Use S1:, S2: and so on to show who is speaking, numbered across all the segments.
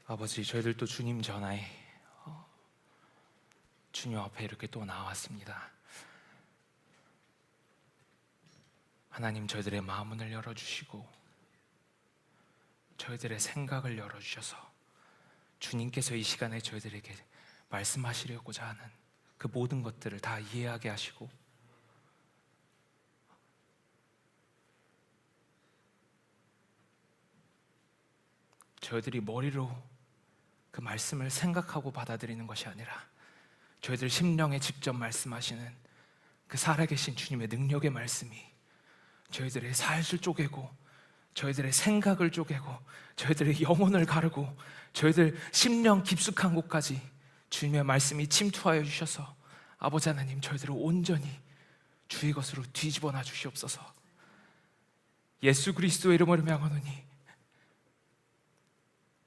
S1: 아버지, 저희들도 주님 전하에 주님 앞에 이렇게 또 나왔습니다. 하나님, 저희들의 마음을 열어주시고 저희들의 생각을 열어주셔서 주님께서 이 시간에 저희들에게 말씀하시려고자 하는 그 모든 것들을 다 이해하게 하시고 저희들이 머리로 그 말씀을 생각하고 받아들이는 것이 아니라 저희들 심령에 직접 말씀하시는 그 살아계신 주님의 능력의 말씀이 저희들의 살을 쪼개고 저희들의 생각을 쪼개고 저희들의 영혼을 가르고 저희들 심령 깊숙한 곳까지 주님의 말씀이 침투하여 주셔서 아버지 하나님, 저희들을 온전히 주의 것으로 뒤집어 놔 주시옵소서. 예수 그리스도의 이름으로 명하노니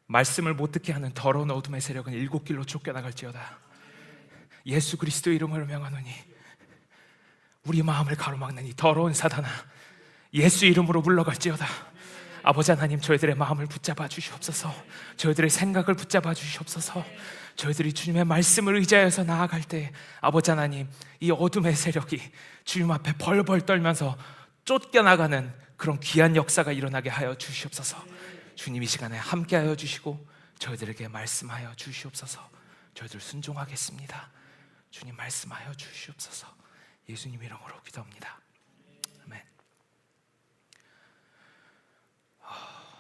S1: 말씀을 못 듣게 하는 더러운 어둠의 세력은 일곱 길로 쫓겨나갈지어다. 예수 그리스도의 이름으로 명하노니 우리 마음을 가로막는 이 더러운 사단아, 예수 이름으로 물러갈지어다. 아버지 하나님, 저희들의 마음을 붙잡아 주시옵소서. 저희들의 생각을 붙잡아 주시옵소서. 저희들이 주님의 말씀을 의지하여서 나아갈 때 아버지 하나님, 이 어둠의 세력이 주님 앞에 벌벌 떨면서 쫓겨나가는 그런 귀한 역사가 일어나게 하여 주시옵소서. 주님 이 시간에 함께하여 주시고 저희들에게 말씀하여 주시옵소서. 저희들 순종하겠습니다. 주님 말씀하여 주시옵소서. 예수님 이름으로 기도합니다. 아멘.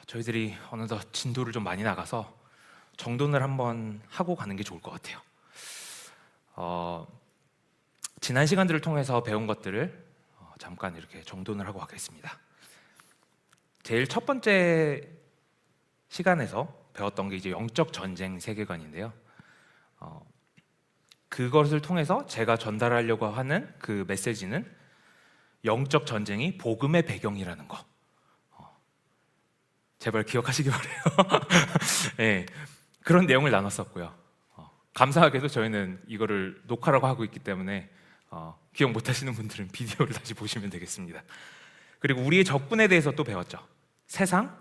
S1: 저희들이 어느덧 진도를 좀 많이 나가서 정돈을 한번 하고 가는 게 좋을 것 같아요. 지난 시간들을 통해서 배운 것들을 잠깐 이렇게 정돈을 하고 가겠습니다. 제일 첫 번째 시간에서 배웠던 게 이제 영적 전쟁 세계관인데요. 그것을 통해서 제가 전달하려고 하는 그 메시지는 영적 전쟁이 복음의 배경이라는 거. 제발 기억하시기 바래요. 네, 그런 내용을 나눴었고요. 감사하게도 저희는 이거를 녹화라고 하고 있기 때문에 기억 못하시는 분들은 비디오를 다시 보시면 되겠습니다. 그리고 우리의 적군에 대해서 또 배웠죠. 세상,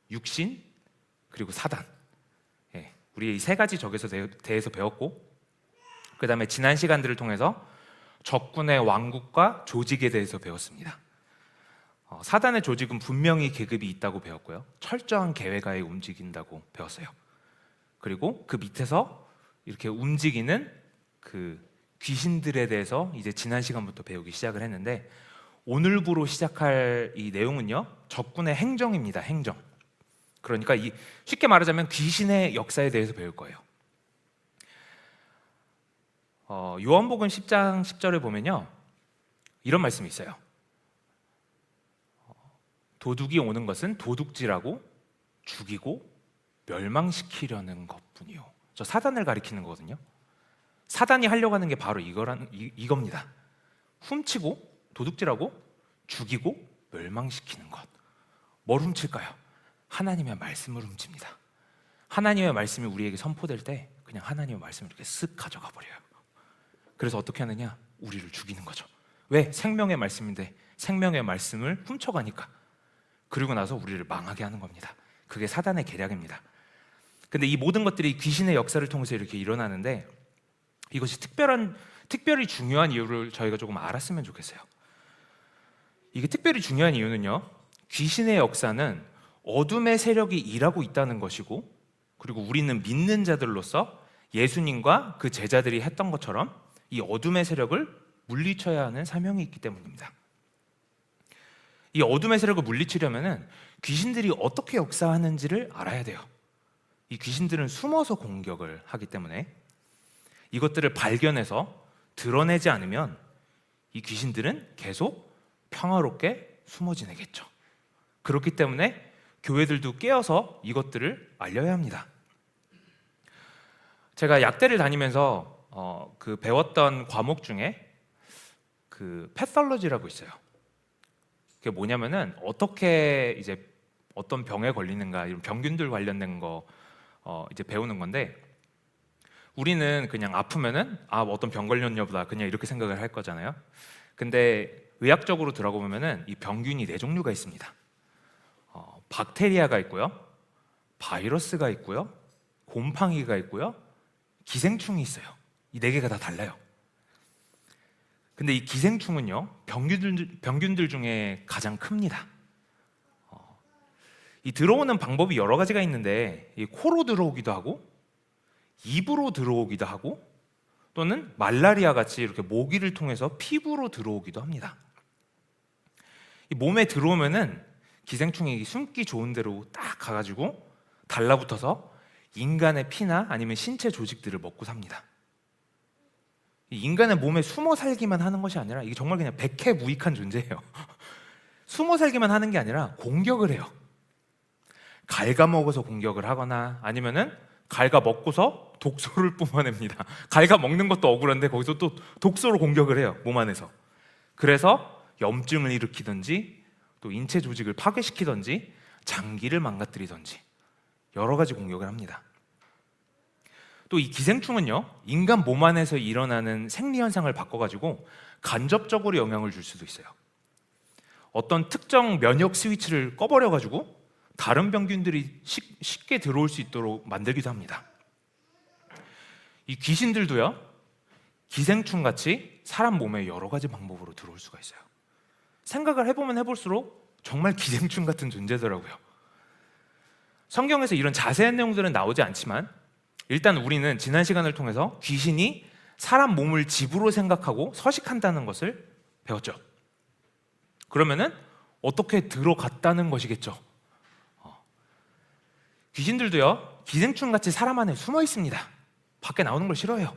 S1: 육신, 그리고 사단. 예, 우리 이 세 가지 적에서 대해서 배웠고, 그 다음에 지난 시간들을 통해서 적군의 왕국과 조직에 대해서 배웠습니다. 사단의 조직은 분명히 계급이 있다고 배웠고요. 철저한 계획하에 움직인다고 배웠어요. 그리고 그 밑에서 이렇게 움직이는 그 귀신들에 대해서 이제 지난 시간부터 배우기 시작을 했는데, 오늘부로 시작할 이 내용은요, 적군의 행정입니다. 행정. 그러니까 쉽게 말하자면 귀신의 역사에 대해서 배울 거예요. 요한복음 10장 10절에 보면요, 이런 말씀이 있어요. 도둑이 오는 것은 도둑질하고 죽이고 멸망시키려는 것뿐이요. 저 사단을 가리키는 거거든요. 사단이 하려고 하는 게 바로 이겁니다. 훔치고 도둑질하고 죽이고 멸망시키는 것. 뭘 훔칠까요? 하나님의 말씀을 훔칩니다. 하나님의 말씀이 우리에게 선포될 때 그냥 하나님의 말씀을 이렇게 쓱 가져가 버려요. 그래서 어떻게 하느냐? 우리를 죽이는 거죠. 왜? 생명의 말씀인데 생명의 말씀을 훔쳐가니까. 그리고 나서 우리를 망하게 하는 겁니다. 그게 사단의 계략입니다. 근데 이 모든 것들이 귀신의 역사를 통해서 이렇게 일어나는데, 이것이 특별히 중요한 이유를 저희가 조금 알았으면 좋겠어요. 이게 특별히 중요한 이유는요, 귀신의 역사는 어둠의 세력이 일하고 있다는 것이고, 그리고 우리는 믿는 자들로서 예수님과 그 제자들이 했던 것처럼 이 어둠의 세력을 물리쳐야 하는 사명이 있기 때문입니다. 이 어둠의 세력을 물리치려면 귀신들이 어떻게 역사하는지를 알아야 돼요. 이 귀신들은 숨어서 공격을 하기 때문에 이것들을 발견해서 드러내지 않으면 이 귀신들은 계속 평화롭게 숨어 지내겠죠. 그렇기 때문에 교회들도 깨어서 이것들을 알려야 합니다. 제가 약대를 다니면서 그 배웠던 과목 중에 그 패설러지라고 있어요. 그게 뭐냐면은 어떻게 이제 어떤 병에 걸리는가, 이런 병균들 관련된 거 이제 배우는 건데, 우리는 그냥 아프면은 어떤 병 걸렸나 보다 그냥 이렇게 생각을 할 거잖아요. 근데 의학적으로 들어보면은 이 병균이 네 종류가 있습니다. 박테리아가 있고요, 바이러스가 있고요, 곰팡이가 있고요, 기생충이 있어요. 이 네 개가 다 달라요. 근데 이 기생충은요, 병균들 중에 가장 큽니다. 이 들어오는 방법이 여러 가지가 있는데, 이 코로 들어오기도 하고 입으로 들어오기도 하고 또는 말라리아 같이 이렇게 모기를 통해서 피부로 들어오기도 합니다. 이 몸에 들어오면은 기생충이 숨기 좋은 데로 딱 가가지고 달라붙어서 인간의 피나 아니면 신체 조직들을 먹고 삽니다. 인간의 몸에 숨어 살기만 하는 것이 아니라 이게 정말 그냥 백해무익한 존재예요. 숨어 살기만 하는 게 아니라 공격을 해요. 갉아먹어서 공격을 하거나 아니면은 갉아먹고서 독소를 뿜어냅니다. 갉아먹는 것도 억울한데 거기서 또 독소로 공격을 해요, 몸 안에서. 그래서 염증을 일으키든지 또 인체 조직을 파괴시키든지 장기를 망가뜨리든지 여러 가지 공격을 합니다. 또 이 기생충은요, 인간 몸 안에서 일어나는 생리 현상을 바꿔가지고 간접적으로 영향을 줄 수도 있어요. 어떤 특정 면역 스위치를 꺼버려가지고 다른 병균들이 쉽게 들어올 수 있도록 만들기도 합니다. 이 귀신들도요, 기생충같이 사람 몸에 여러 가지 방법으로 들어올 수가 있어요. 생각을 해보면 해볼수록 정말 기생충 같은 존재더라고요. 성경에서 이런 자세한 내용들은 나오지 않지만 일단 우리는 지난 시간을 통해서 귀신이 사람 몸을 집으로 생각하고 서식한다는 것을 배웠죠. 그러면은 어떻게 들어갔다는 것이겠죠. 귀신들도요, 기생충같이 사람 안에 숨어 있습니다. 밖에 나오는 걸 싫어해요.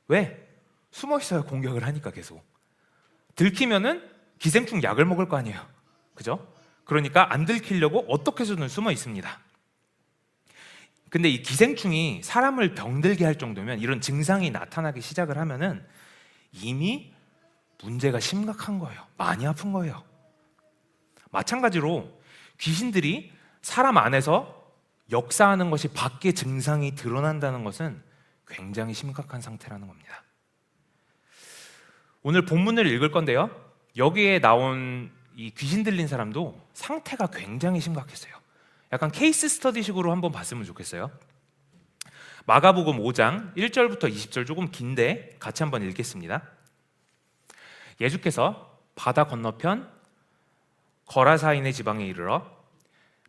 S1: 왜? 숨어 있어야 공격을 하니까 계속. 들키면은 기생충 약을 먹을 거 아니에요. 그죠? 그러니까 안 들키려고 어떻게 해서든 숨어 있습니다. 근데 이 기생충이 사람을 병들게 할 정도면, 이런 증상이 나타나기 시작을 하면은 이미 문제가 심각한 거예요. 많이 아픈 거예요. 마찬가지로 귀신들이 사람 안에서 역사하는 것이 밖에 증상이 드러난다는 것은 굉장히 심각한 상태라는 겁니다. 오늘 본문을 읽을 건데요, 여기에 나온 이 귀신 들린 사람도 상태가 굉장히 심각했어요. 약간 케이스 스터디식으로 한번 봤으면 좋겠어요. 마가복음 5장 1절부터 20절, 조금 긴데 같이 한번 읽겠습니다. 예수께서 바다 건너편 거라사인의 지방에 이르러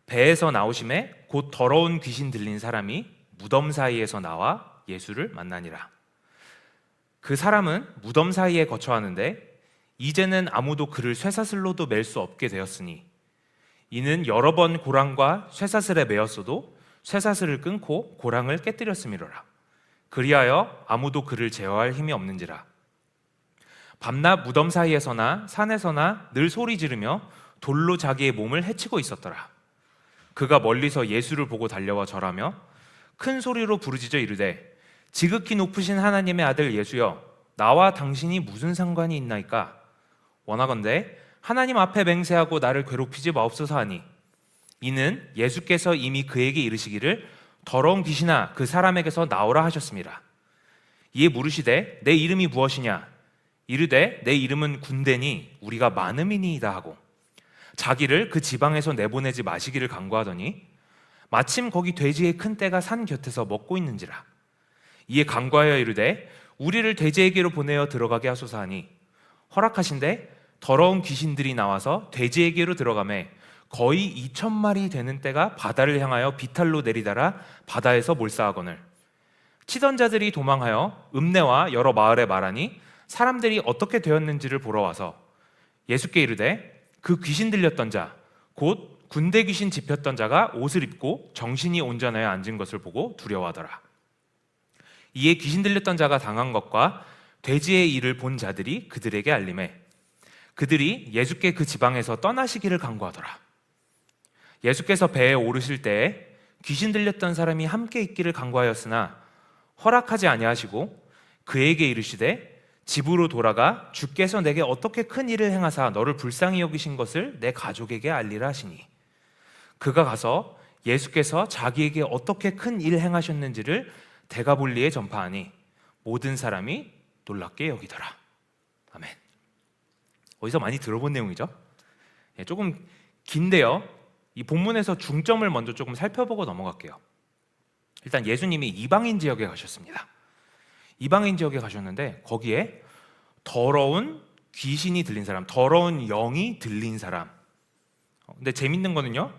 S1: 배에서 나오심에 곧 더러운 귀신 들린 사람이 무덤 사이에서 나와 예수를 만나니라. 그 사람은 무덤 사이에 거처하는데 이제는 아무도 그를 쇠사슬로도 맬 수 없게 되었으니, 이는 여러 번 고랑과 쇠사슬에 매었어도 쇠사슬을 끊고 고랑을 깨뜨렸음이로라. 그리하여 아무도 그를 제어할 힘이 없는지라. 밤낮 무덤 사이에서나 산에서나 늘 소리 지르며 돌로 자기의 몸을 해치고 있었더라. 그가 멀리서 예수를 보고 달려와 절하며 큰 소리로 부르짖어 이르되, 지극히 높으신 하나님의 아들 예수여, 나와 당신이 무슨 상관이 있나이까? 원하건대 하나님 앞에 맹세하고 나를 괴롭히지 마옵소서 하니, 이는 예수께서 이미 그에게 이르시기를 더러운 귀신아 그 사람에게서 나오라 하셨습니다. 이에 물으시되 내 이름이 무엇이냐? 이르되 내 이름은 군대니 우리가 많음이니이다 하고 자기를 그 지방에서 내보내지 마시기를 간구하더니, 마침 거기 돼지의 큰 떼가 산 곁에서 먹고 있는지라. 이에 간구하여 이르되 우리를 돼지에게로 보내어 들어가게 하소서 하니, 허락하신대 더러운 귀신들이 나와서 돼지에게로 들어가매 거의 2,000마리 되는 떼가 바다를 향하여 비탈로 내리달아 바다에서 몰사하거늘, 치던 자들이 도망하여 읍내와 여러 마을에 말하니 사람들이 어떻게 되었는지를 보러 와서 예수께 이르되, 그 귀신 들렸던 자 곧 군대 귀신 집혔던 자가 옷을 입고 정신이 온전하여 앉은 것을 보고 두려워하더라. 이에 귀신 들렸던 자가 당한 것과 돼지의 일을 본 자들이 그들에게 알림해 그들이 예수께 그 지방에서 떠나시기를 간구하더라. 예수께서 배에 오르실 때에 귀신 들렸던 사람이 함께 있기를 간구하였으나 허락하지 아니하시고 그에게 이르시되, 집으로 돌아가 주께서 내게 어떻게 큰 일을 행하사 너를 불쌍히 여기신 것을 내 가족에게 알리라 하시니, 그가 가서 예수께서 자기에게 어떻게 큰 일을 행하셨는지를 데가볼리에 전파하니 모든 사람이 놀랍게 여기더라. 아멘. 어디서 많이 들어본 내용이죠? 조금 긴데요, 이 본문에서 중점을 먼저 조금 살펴보고 넘어갈게요. 일단 예수님이 이방인 지역에 가셨습니다. 이방인 지역에 가셨는데 거기에 더러운 귀신이 들린 사람, 더러운 영이 들린 사람. 근데 재밌는 거는요,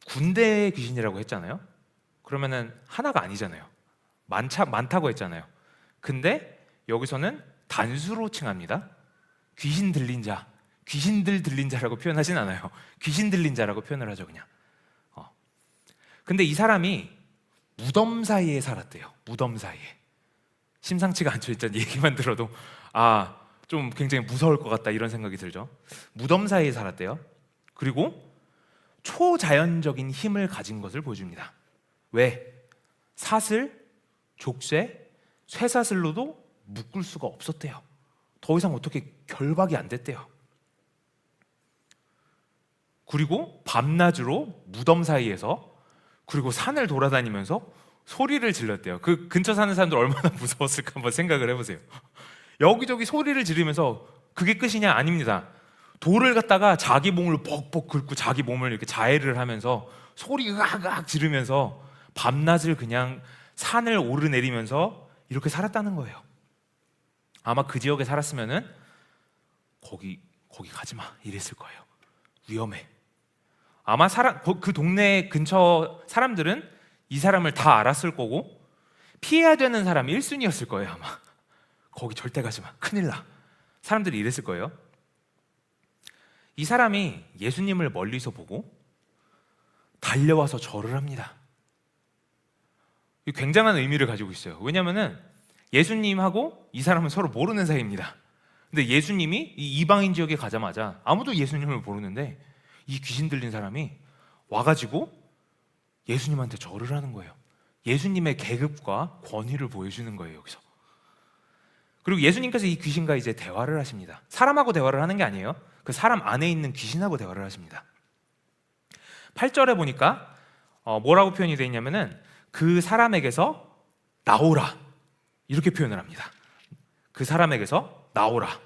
S1: 군대 귀신이라고 했잖아요. 그러면은 하나가 아니잖아요. 많다고 했잖아요. 근데 여기서는 단수로 칭합니다. 귀신 들린 자, 귀신들 들린 자라고 표현하진 않아요. 귀신 들린 자라고 표현을 하죠, 그냥. 근데 이 사람이 무덤 사이에 살았대요. 무덤 사이에. 심상치가 않죠. 일단 얘기만 들어도 좀 굉장히 무서울 것 같다 이런 생각이 들죠. 무덤 사이에 살았대요. 그리고 초자연적인 힘을 가진 것을 보여줍니다. 왜? 사슬, 족쇄, 쇠사슬로도 묶을 수가 없었대요. 더 이상 어떻게 결박이 안 됐대요. 그리고 밤낮으로 무덤 사이에서, 그리고 산을 돌아다니면서 소리를 질렀대요. 그 근처 사는 사람들 얼마나 무서웠을까 한번 생각을 해보세요. 여기저기 소리를 지르면서, 그게 끝이냐? 아닙니다. 돌을 갖다가 자기 몸을 벅벅 긁고 자기 몸을 이렇게 자해를 하면서 소리 으악 지르면서 밤낮을 그냥 산을 오르내리면서 이렇게 살았다는 거예요. 아마 그 지역에 살았으면은 거기 가지 마 이랬을 거예요. 위험해. 아마 그 동네 근처 사람들은 이 사람을 다 알았을 거고 피해야 되는 사람이 1순위였을 거예요. 아마 거기 절대 가지 마, 큰일 나. 사람들이 이랬을 거예요. 이 사람이 예수님을 멀리서 보고 달려와서 절을 합니다. 굉장한 의미를 가지고 있어요. 왜냐하면 예수님하고 이 사람은 서로 모르는 사이입니다. 근데 예수님이 이 이방인 지역에 가자마자 아무도 예수님을 모르는데 이 귀신 들린 사람이 와가지고 예수님한테 절을 하는 거예요. 예수님의 계급과 권위를 보여주는 거예요, 여기서. 그리고 예수님께서 이 귀신과 이제 대화를 하십니다. 사람하고 대화를 하는 게 아니에요. 그 사람 안에 있는 귀신하고 대화를 하십니다. 8절에 보니까 뭐라고 표현이 되어 있냐면은 그 사람에게서 나오라 이렇게 표현을 합니다. 그 사람에게서 나오라,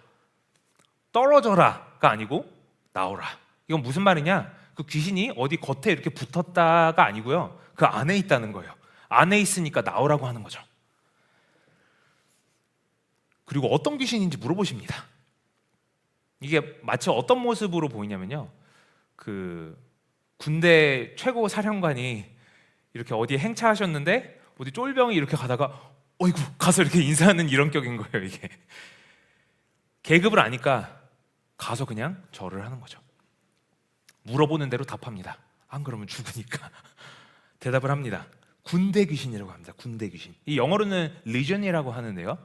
S1: 떨어져라가 아니고 나오라. 이건 무슨 말이냐? 그 귀신이 어디 겉에 이렇게 붙었다가 아니고요, 그 안에 있다는 거예요. 안에 있으니까 나오라고 하는 거죠. 그리고 어떤 귀신인지 물어보십니다. 이게 마치 어떤 모습으로 보이냐면요, 그 군대 최고 사령관이 이렇게 어디에 행차하셨는데 어디 쫄병이 이렇게 가다가 어이구 가서 이렇게 인사하는 이런 격인 거예요. 이게 계급을 아니까 가서 그냥 절을 하는 거죠. 물어보는 대로 답합니다. 안 그러면 죽으니까 대답을 합니다. 군대 귀신이라고 합니다. 군대 귀신. 이 영어로는 리전이라고 하는데요,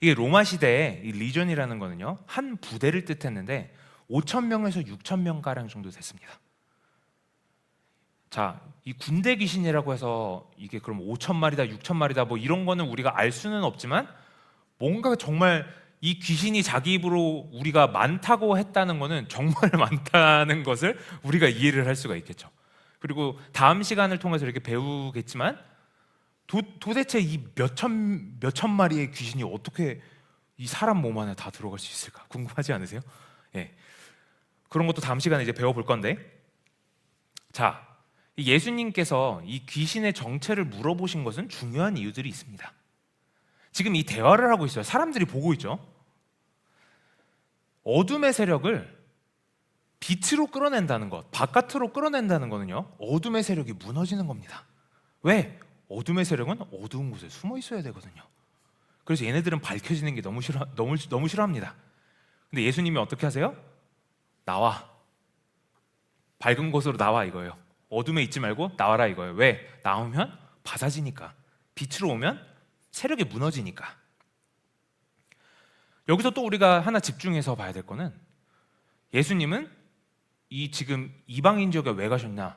S1: 이게 로마 시대에 이 리전이라는 거는요, 한 부대를 뜻했는데 5,000명에서 6,000명 가량 정도 됐습니다. 자, 이 군대 귀신이라고 해서 이게 그럼 5,000마리다 6,000마리다 뭐 이런 거는 우리가 알 수는 없지만, 뭔가 정말 이 귀신이 자기 입으로 우리가 많다고 했다는 거는 정말 많다는 것을 우리가 이해를 할 수가 있겠죠. 그리고 다음 시간을 통해서 이렇게 배우겠지만 도대체 이 몇천 마리의 귀신이 어떻게 이 사람 몸 안에 다 들어갈 수 있을까 궁금하지 않으세요? 예, 그런 것도 다음 시간에 이제 배워볼 건데, 자, 예수님께서 이 귀신의 정체를 물어보신 것은 중요한 이유들이 있습니다. 지금 이 대화를 하고 있어요. 사람들이 보고 있죠. 어둠의 세력을 빛으로 끌어낸다는 것, 바깥으로 끌어낸다는 거는요, 어둠의 세력이 무너지는 겁니다. 왜? 어둠의 세력은 어두운 곳에 숨어 있어야 되거든요. 그래서 얘네들은 밝혀지는 게 너무 싫어합니다. 근데 예수님이 어떻게 하세요? 나와, 밝은 곳으로 나와 이거예요. 어둠에 있지 말고 나와라 이거예요. 왜? 나오면 밝아지니까, 빛으로 오면 세력이 무너지니까. 여기서 또 우리가 하나 집중해서 봐야 될 거는, 예수님은 이 지금 이방인 지역에 왜 가셨냐?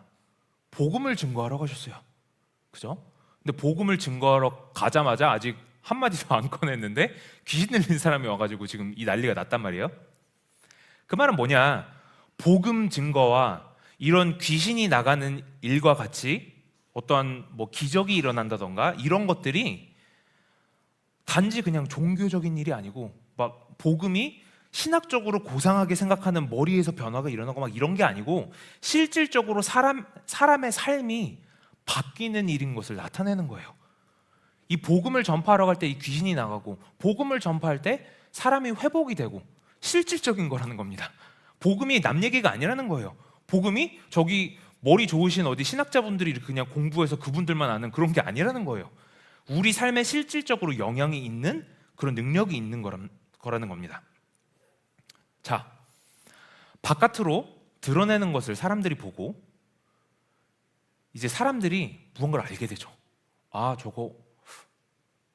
S1: 복음을 증거하러 가셨어요. 그죠? 근데 복음을 증거하러 가자마자 아직 한마디도 안 꺼냈는데 귀신 들린 사람이 와가지고 지금 이 난리가 났단 말이에요. 그 말은 뭐냐? 복음 증거와 이런 귀신이 나가는 일과 같이 어떠한 뭐 기적이 일어난다던가 이런 것들이 단지 그냥 종교적인 일이 아니고, 막 복음이 신학적으로 고상하게 생각하는 머리에서 변화가 일어나고 막 이런 게 아니고 실질적으로 사람의 삶이 바뀌는 일인 것을 나타내는 거예요. 이 복음을 전파하러 갈 때 이 귀신이 나가고 복음을 전파할 때 사람이 회복이 되고 실질적인 거라는 겁니다. 복음이 남 얘기가 아니라는 거예요. 복음이 저기 머리 좋으신 어디 신학자분들이 그냥 공부해서 그분들만 아는 그런 게 아니라는 거예요. 우리 삶에 실질적으로 영향이 있는 그런 능력이 있는 거라는 겁니다. 자, 바깥으로 드러내는 것을 사람들이 보고 이제 사람들이 무언가를 알게 되죠. 아,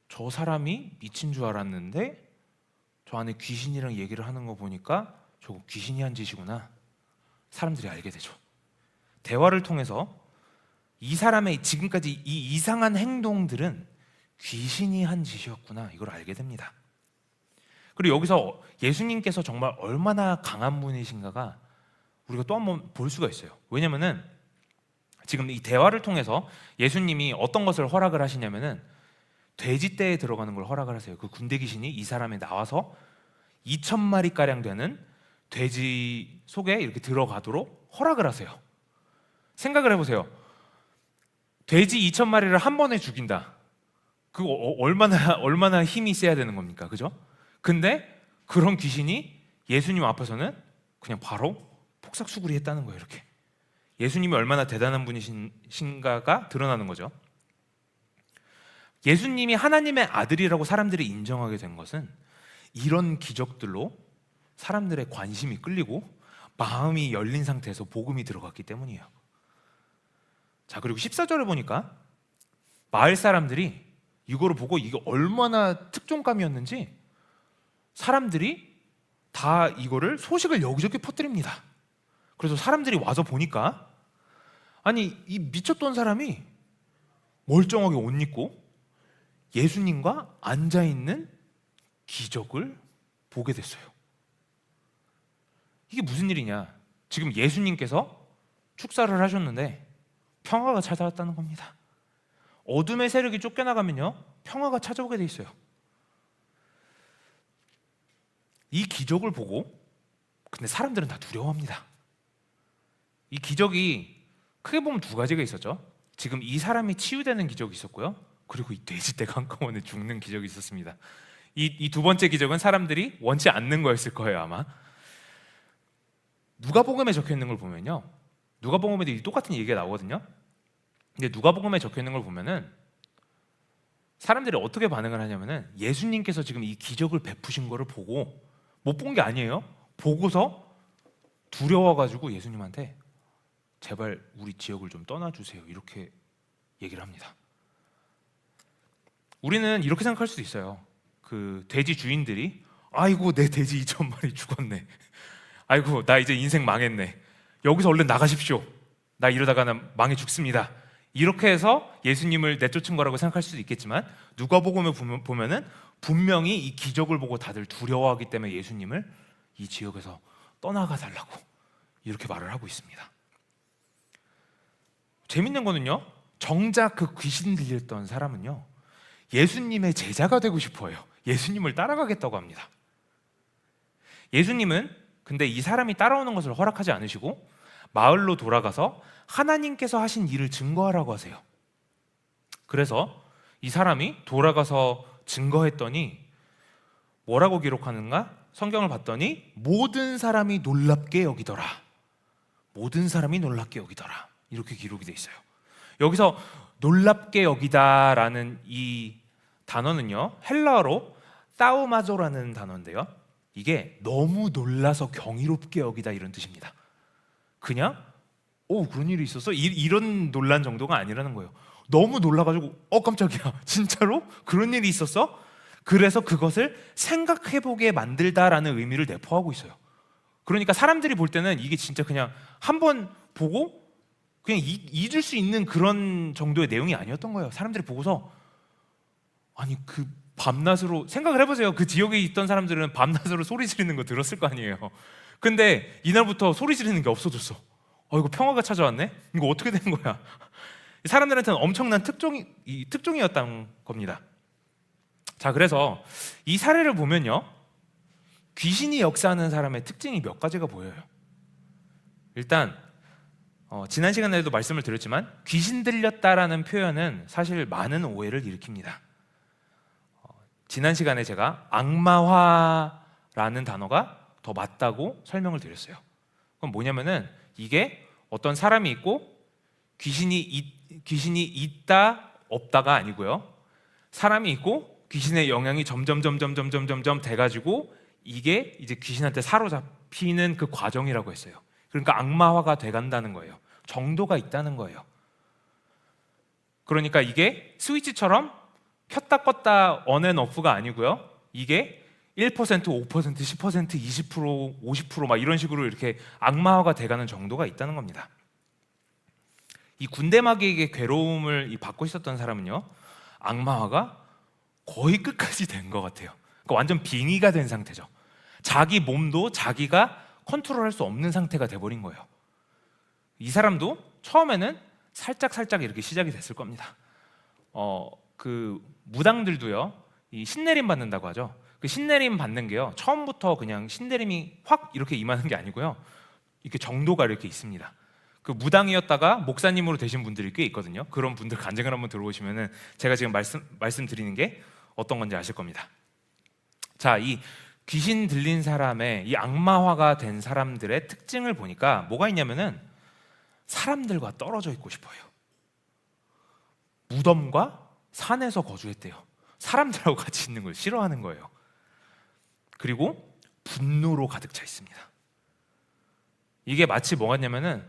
S1: 저 사람이 미친 줄 알았는데 저 안에 귀신이랑 얘기를 하는 거 보니까 저거 귀신이 한 짓이구나. 사람들이 알게 되죠. 대화를 통해서 이 사람의 지금까지 이 이상한 행동들은 귀신이 한 짓이었구나, 이걸 알게 됩니다. 그리고 여기서 예수님께서 정말 얼마나 강한 분이신가가 우리가 또 한 번 볼 수가 있어요. 왜냐면은 지금 이 대화를 통해서 예수님이 어떤 것을 허락을 하시냐면은 돼지떼에 들어가는 걸 허락을 하세요. 그 군대 귀신이 이 사람에 나와서 2,000마리 가량 되는 돼지 속에 이렇게 들어가도록 허락을 하세요. 생각을 해보세요. 돼지 2,000마리를 한 번에 죽인다. 그거 얼마나 힘이 세야 되는 겁니까? 그죠? 근데 그런 귀신이 예수님 앞에서는 그냥 바로 폭삭수구리 했다는 거예요. 이렇게 예수님이 얼마나 대단한 분이신가가 드러나는 거죠. 예수님이 하나님의 아들이라고 사람들이 인정하게 된 것은 이런 기적들로 사람들의 관심이 끌리고 마음이 열린 상태에서 복음이 들어갔기 때문이에요. 자, 그리고 14절에 보니까 마을 사람들이 이거를 보고 이게 얼마나 특종감이었는지 사람들이 다 이거를 소식을 여기저기 퍼뜨립니다. 그래서 사람들이 와서 보니까 아니, 이 미쳤던 사람이 멀쩡하게 옷 입고 예수님과 앉아있는 기적을 보게 됐어요. 이게 무슨 일이냐? 지금 예수님께서 축사를 하셨는데 평화가 찾아왔다는 겁니다. 어둠의 세력이 쫓겨나가면요, 평화가 찾아오게 돼 있어요. 이 기적을 보고 근데 사람들은 다 두려워합니다. 이 기적이 크게 보면 두 가지가 있었죠. 지금 이 사람이 치유되는 기적이 있었고요, 그리고 이 돼지떼가 한꺼번에 죽는 기적이 있었습니다. 이 두 번째 기적은 사람들이 원치 않는 거였을 거예요, 아마. 누가복음에 적혀 있는 걸 보면요, 누가복음에도 똑같은 얘기가 나오거든요. 근데 누가복음에 적혀 있는 걸 보면은 사람들이 어떻게 반응을 하냐면은 예수님께서 지금 이 기적을 베푸신 거를 보고 못 본 게 아니에요. 보고서 두려워가지고 예수님한테 제발 우리 지역을 좀 떠나주세요, 이렇게 얘기를 합니다. 우리는 이렇게 생각할 수도 있어요. 그 돼지 주인들이 아이고, 내 돼지 2,000마리 죽었네. 아이고, 나 이제 인생 망했네. 여기서 얼른 나가십시오. 나 이러다가는 망해 죽습니다. 이렇게 해서 예수님을 내쫓은 거라고 생각할 수도 있겠지만 누가복음에 보면은 분명히 이 기적을 보고 다들 두려워하기 때문에 예수님을 이 지역에서 떠나가 달라고 이렇게 말을 하고 있습니다. 재밌는 거는요, 정작 그 귀신 들렸던 사람은요, 예수님의 제자가 되고 싶어요. 예수님을 따라가겠다고 합니다. 예수님은 근데 이 사람이 따라오는 것을 허락하지 않으시고 마을로 돌아가서 하나님께서 하신 일을 증거하라고 하세요. 그래서 이 사람이 돌아가서 증거했더니 뭐라고 기록하는가? 성경을 봤더니 모든 사람이 놀랍게 여기더라. 모든 사람이 놀랍게 여기더라. 이렇게 기록이 돼 있어요. 여기서 놀랍게 여기다라는 이 단어는요, 헬라어로 따우마조라는 단어인데요, 이게 너무 놀라서 경이롭게 여기다 이런 뜻입니다. 그냥 그런 일이 있었어? 이런 놀란 정도가 아니라는 거예요. 너무 놀라가지고 깜짝이야, 진짜로? 그런 일이 있었어? 그래서 그것을 생각해보게 만들다라는 의미를 내포하고 있어요. 그러니까 사람들이 볼 때는 이게 진짜 그냥 한번 보고 그냥 잊을 수 있는 그런 정도의 내용이 아니었던 거예요. 사람들이 보고서 아니, 그 밤낮으로 생각을 해보세요. 그 지역에 있던 사람들은 밤낮으로 소리 지르는 거 들었을 거 아니에요. 근데 이날부터 소리 지르는 게 없어졌어. 이거 평화가 찾아왔네? 이거 어떻게 된 거야? 사람들한테는 엄청난 특종이었던 겁니다. 자, 그래서 이 사례를 보면요, 귀신이 역사하는 사람의 특징이 몇 가지가 보여요. 일단 지난 시간에도 말씀을 드렸지만 귀신 들렸다라는 표현은 사실 많은 오해를 일으킵니다. 지난 시간에 제가 악마화라는 단어가 더 맞다고 설명을 드렸어요. 그럼 뭐냐면은 이게 어떤 사람이 있고 귀신이 있다 없다가 아니고요. 사람이 있고 귀신의 영향이 점점 돼가지고 이게 이제 귀신한테 사로잡히는 그 과정이라고 했어요. 그러니까 악마화가 돼간다는 거예요. 정도가 있다는 거예요. 그러니까 이게 스위치처럼 켰다 껐다 언앤오프가 아니고요. 이게 1%, 5%, 10%, 20%, 50% 막 이런 식으로 이렇게 악마화가 돼가는 정도가 있다는 겁니다. 이 군대 마귀에게 괴로움을 받고 있었던 사람은요, 악마화가 거의 끝까지 된 것 같아요. 그러니까 완전 빙의가 된 상태죠. 자기 몸도 자기가 컨트롤할 수 없는 상태가 돼버린 거예요. 이 사람도 처음에는 살짝 이렇게 시작이 됐을 겁니다. 그 무당들도요, 이 신내림 받는다고 하죠. 그 신내림 받는 게요, 처음부터 그냥 신내림이 확 이렇게 임하는 게 아니고요, 이렇게 정도가 이렇게 있습니다. 그 무당이었다가 목사님으로 되신 분들이 꽤 있거든요. 그런 분들 간증을 한번 들어보시면은 제가 지금 말씀드리는 게 어떤 건지 아실 겁니다. 자, 이 귀신 들린 사람의 이 악마화가 된 사람들의 특징을 보니까 뭐가 있냐면은 사람들과 떨어져 있고 싶어요. 무덤과 산에서 거주했대요. 사람들하고 같이 있는 걸 싫어하는 거예요. 그리고 분노로 가득 차 있습니다. 이게 마치 뭐가 있냐면은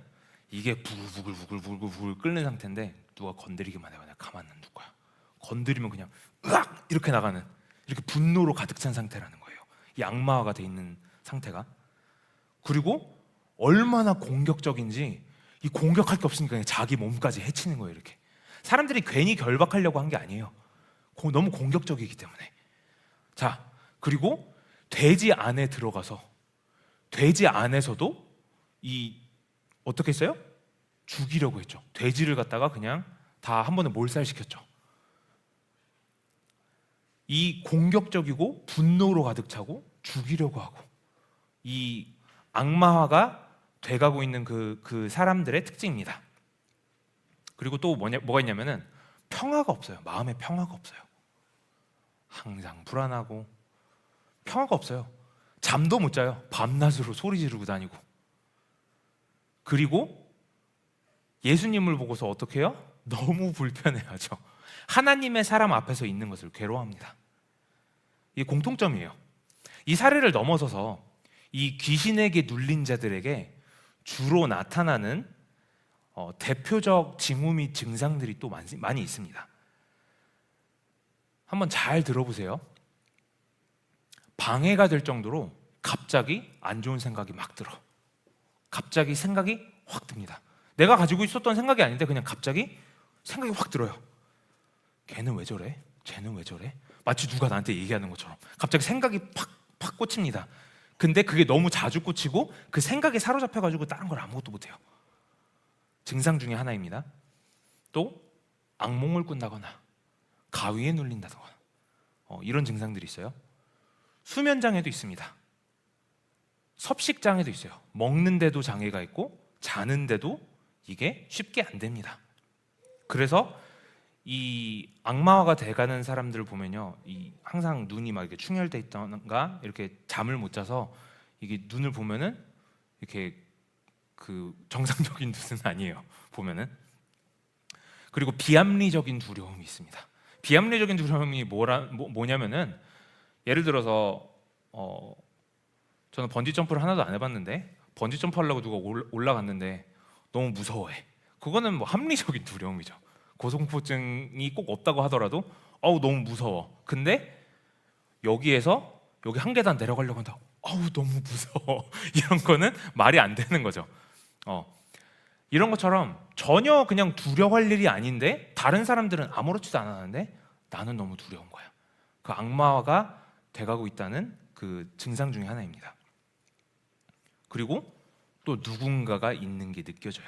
S1: 이게 부글부글 끓는 상태인데 누가 건드리기만 해봐 내가 가만 안 둘 거야. 건드리면 그냥 으악 이렇게 나가는, 이렇게 분노로 가득 찬 상태라는 거예요. 이 악마화가 돼 있는 상태가. 그리고 얼마나 공격적인지, 이 공격할 게 없으니까 그냥 자기 몸까지 해치는 거예요. 이렇게 사람들이 괜히 결박하려고 한 게 아니에요. 너무 공격적이기 때문에. 자, 그리고 돼지 안에 들어가서 돼지 안에서도 이 어떻게 했어요? 죽이려고 했죠. 돼지를 갖다가 그냥 다 한 번에 몰살시켰죠. 이 공격적이고 분노로 가득 차고 죽이려고 하고, 이 악마화가 돼가고 있는 그 사람들의 특징입니다. 그리고 또 뭐가 있냐면은 평화가 없어요. 마음에 평화가 없어요. 항상 불안하고 평화가 없어요. 잠도 못 자요. 밤낮으로 소리 지르고 다니고. 그리고 예수님을 보고서 어떻게 해요? 너무 불편해하죠. 하나님의 사람 앞에서 있는 것을 괴로워합니다. 이게 공통점이에요. 이 사례를 넘어서서 이 귀신에게 눌린 자들에게 주로 나타나는 대표적 징후 및 증상들이 또 많이 있습니다. 한번 잘 들어보세요. 방해가 될 정도로 갑자기 안 좋은 생각이 막 들어. 갑자기 생각이 확 듭니다. 내가 가지고 있었던 생각이 아닌데 그냥 갑자기 생각이 확 들어요. 걔는 왜 저래? 쟤는 왜 저래? 마치 누가 나한테 얘기하는 것처럼 갑자기 생각이 팍 꽂힙니다. 근데 그게 너무 자주 꽂히고 그 생각에 사로잡혀가지고 다른 걸 아무것도 못해요. 증상 중에 하나입니다. 또 악몽을 꾼다거나 가위에 눌린다거나 이런 증상들이 있어요. 수면장애도 있습니다. 섭식장애도 있어요. 먹는데도 장애가 있고 자는데도 이게 쉽게 안 됩니다. 그래서 이 악마화가 돼가는 사람들을 보면요, 이 항상 눈이 막 이렇게 충혈돼 있던가 이렇게 잠을 못 자서 이게 눈을 보면은 이렇게 그 정상적인 눈은 아니에요. 보면은. 그리고 비합리적인 두려움이 있습니다. 비합리적인 두려움이 뭐냐면은 예를 들어서 저는 번지 점프를 하나도 안 해봤는데 번지 점프 하려고 누가 올라갔는데 너무 무서워해. 그거는 뭐 합리적인 두려움이죠. 고소공포증이 꼭 없다고 하더라도 너무 무서워. 근데 여기에서 여기 한 계단 내려가려고 한다. 너무 무서워. 이런 거는 말이 안 되는 거죠. 이런 것처럼 전혀 그냥 두려워할 일이 아닌데 다른 사람들은 아무렇지도 않았는데 나는 너무 두려운 거야. 그 악마화가 돼가고 있다는 그 증상 중에 하나입니다. 그리고 또 누군가가 있는 게 느껴져요.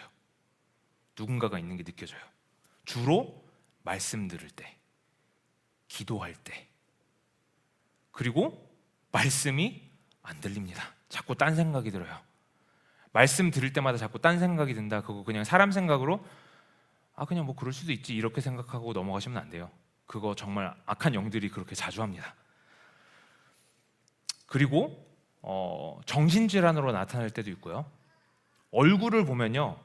S1: 누군가가 있는 게 느껴져요. 주로 말씀 들을 때, 기도할 때, 그리고 말씀이 안 들립니다. 자꾸 딴 생각이 들어요. 말씀 들을 때마다 자꾸 딴 생각이 든다. 그거 그냥 사람 생각으로 그냥 뭐 그럴 수도 있지 이렇게 생각하고 넘어가시면 안 돼요. 그거 정말 악한 영들이 그렇게 자주 합니다. 그리고 정신질환으로 나타날 때도 있고요. 얼굴을 보면요,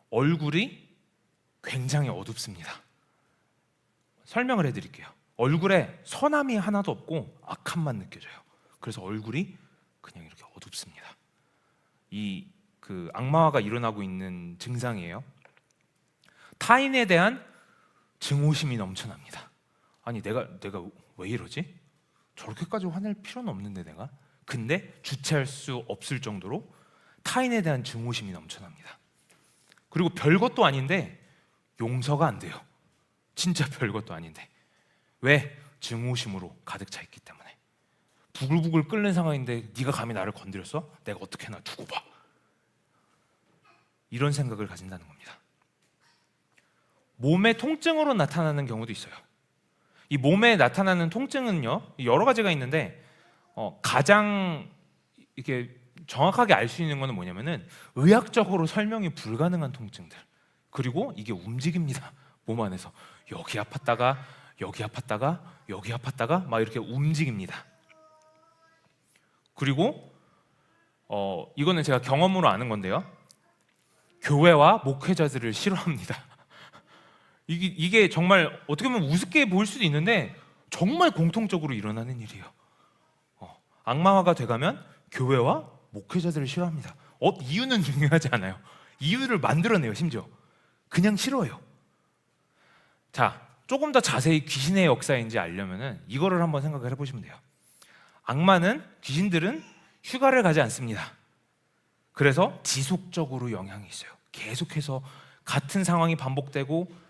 S1: 얼굴이 굉장히 어둡습니다. 설명을 해드릴게요. 얼굴에 선함이 하나도 없고 악함만 느껴져요. 그래서 얼굴이 그냥 이렇게 어둡습니다. 이 악마화가 일어나고 있는 증상이에요. 타인에 대한 증오심이 넘쳐납니다. 아니 내가 왜 이러지? 저렇게까지 화낼 필요는 없는데 내가. 근데 주체할 수 없을 정도로 타인에 대한 증오심이 넘쳐납니다. 그리고 별것도 아닌데 용서가 안 돼요. 진짜 별것도 아닌데. 왜? 증오심으로 가득 차 있기 때문에. 부글부글 끓는 상황인데 네가 감히 나를 건드렸어? 내가 어떻게 하나 두고 봐. 이런 생각을 가진다는 겁니다. 몸의 통증으로 나타나는 경우도 있어요. 이 몸에 나타나는 통증은요, 여러 가지가 있는데 가장 이렇게 정확하게 알 수 있는 것은 뭐냐면은 의학적으로 설명이 불가능한 통증들. 그리고 이게 움직입니다. 몸 안에서 여기 아팠다가 여기 아팠다가 여기 아팠다가 막 이렇게 움직입니다. 그리고 이거는 제가 경험으로 아는 건데요. 교회와 목회자들을 싫어합니다. 이게 정말 어떻게 보면 우습게 보일 수도 있는데 정말 공통적으로 일어나는 일이에요. 악마화가 돼가면 교회와 목회자들을 싫어합니다. 이유는 중요하지 않아요. 이유를 만들어내요. 심지어 그냥 싫어요. 자, 조금 더 자세히 귀신의 역사인지 알려면은 이거를 한번 생각을 해보시면 돼요. 귀신들은 휴가를 가지 않습니다. 그래서 지속적으로 영향이 있어요. 계속해서 같은 상황이 반복되고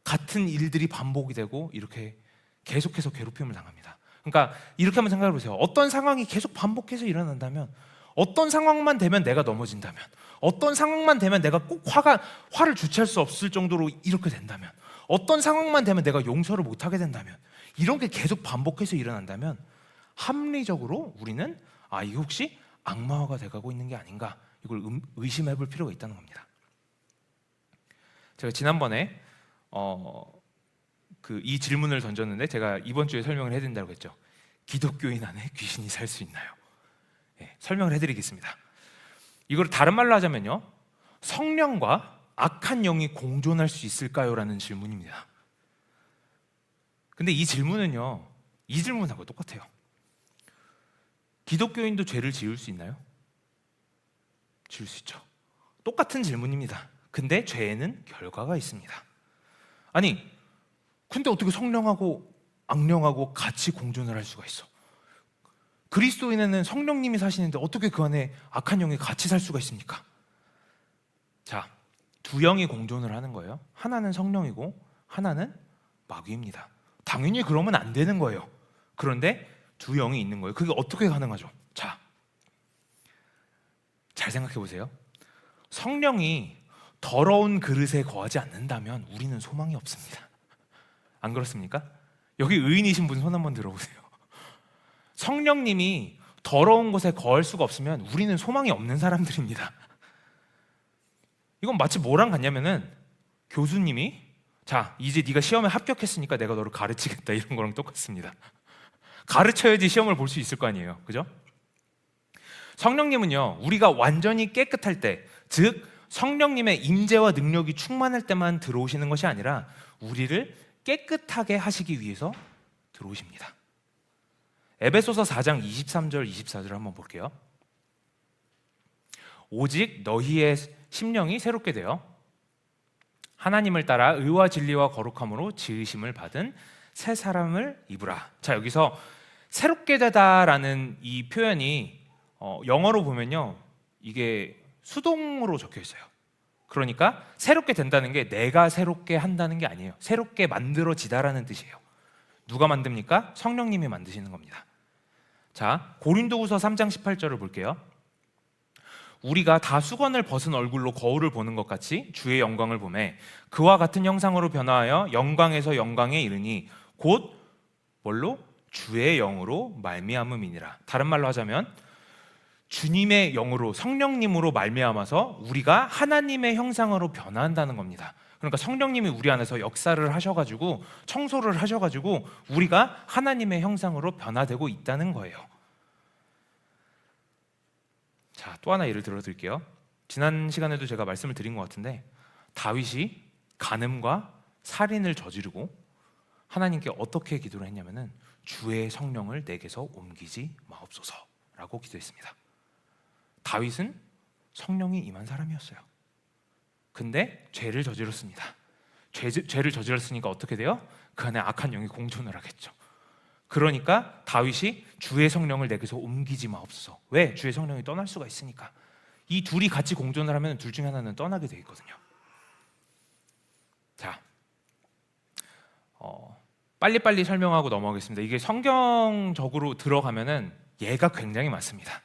S1: 같은 일들이 반복이 되고 이렇게 계속해서 괴롭힘을 당합니다. 그러니까 이렇게 한번 생각해 보세요. 어떤 상황이 계속 반복해서 일어난다면, 어떤 상황만 되면 내가 넘어진다면, 어떤 상황만 되면 내가 꼭 화를 주체할 수 없을 정도로 이렇게 된다면, 어떤 상황만 되면 내가 용서를 못하게 된다면, 이런 게 계속 반복해서 일어난다면 합리적으로 우리는 이게 혹시 악마화가 돼가고 있는 게 아닌가, 이걸 의심해 볼 필요가 있다는 겁니다. 제가 지난번에 이 질문을 던졌는데 제가 이번 주에 설명을 해드린다고 했죠. 기독교인 안에 귀신이 살 수 있나요? 설명을 해드리겠습니다. 이걸 다른 말로 하자면요, 성령과 악한 영이 공존할 수 있을까요? 라는 질문입니다. 근데 이 질문은요, 이 질문하고 똑같아요. 기독교인도 죄를 지을 수 있나요? 지을 수 있죠. 똑같은 질문입니다. 근데 죄에는 결과가 있습니다. 아니, 근데 어떻게 성령하고 악령하고 같이 공존을 할 수가 있어? 그리스도인에는 성령님이 사시는데 어떻게 그 안에 악한 영이 같이 살 수가 있습니까? 자, 두 영이 공존을 하는 거예요. 하나는 성령이고 하나는 마귀입니다. 당연히 그러면 안 되는 거예요. 그런데 두 영이 있는 거예요. 그게 어떻게 가능하죠? 자, 잘 생각해 보세요. 성령이 더러운 그릇에 거하지 않는다면 우리는 소망이 없습니다. 안 그렇습니까? 여기 의인이신 분 손 한번 들어보세요. 성령님이 더러운 곳에 거할 수가 없으면 우리는 소망이 없는 사람들입니다. 이건 마치 뭐랑 같냐면은 교수님이 자, 이제 네가 시험에 합격했으니까 내가 너를 가르치겠다, 이런 거랑 똑같습니다. 가르쳐야지 시험을 볼 수 있을 거 아니에요. 그죠? 성령님은요, 우리가 완전히 깨끗할 때, 즉 성령님의 임재와 능력이 충만할 때만 들어오시는 것이 아니라 우리를 깨끗하게 하시기 위해서 들어오십니다. 에베소서 4장 23절 24절 한번 볼게요. 오직 너희의 심령이 새롭게 되어 하나님을 따라 의와 진리와 거룩함으로 지으심을 받은 새 사람을 입으라. 자, 여기서 새롭게 되다라는 이 표현이 영어로 보면요, 이게 수동으로 적혀 있어요. 그러니까 새롭게 된다는 게 내가 새롭게 한다는 게 아니에요. 새롭게 만들어지다라는 뜻이에요. 누가 만듭니까? 성령님이 만드시는 겁니다. 자, 고린도후서 3장 18절을 볼게요. 우리가 다 수건을 벗은 얼굴로 거울을 보는 것 같이 주의 영광을 보매 그와 같은 형상으로 변화하여 영광에서 영광에 이르니 곧 뭘로? 주의 영으로 말미암음이니라. 다른 말로 하자면 주님의 영으로 성령님으로 말미암아서 우리가 하나님의 형상으로 변화한다는 겁니다. 그러니까 성령님이 우리 안에서 역사를 하셔가지고 청소를 하셔가지고 우리가 하나님의 형상으로 변화되고 있다는 거예요. 자, 또 하나 예를 들어 드릴게요. 지난 시간에도 제가 말씀을 드린 것 같은데 다윗이 간음과 살인을 저지르고 하나님께 어떻게 기도를 했냐면은 주의 성령을 내게서 옮기지 마옵소서라고 기도했습니다. 다윗은 성령이 임한 사람이었어요. 근데 죄를 저질렀습니다. 죄를 저질렀으니까 어떻게 돼요? 그 안에 악한 영이 공존을 하겠죠. 그러니까 다윗이 주의 성령을 내게서 옮기지 마옵소서. 왜? 주의 성령이 떠날 수가 있으니까. 이 둘이 같이 공존을 하면 둘 중에 하나는 떠나게 돼 있거든요. 자, 빨리빨리 설명하고 넘어가겠습니다. 이게 성경적으로 들어가면은 예가 굉장히 많습니다.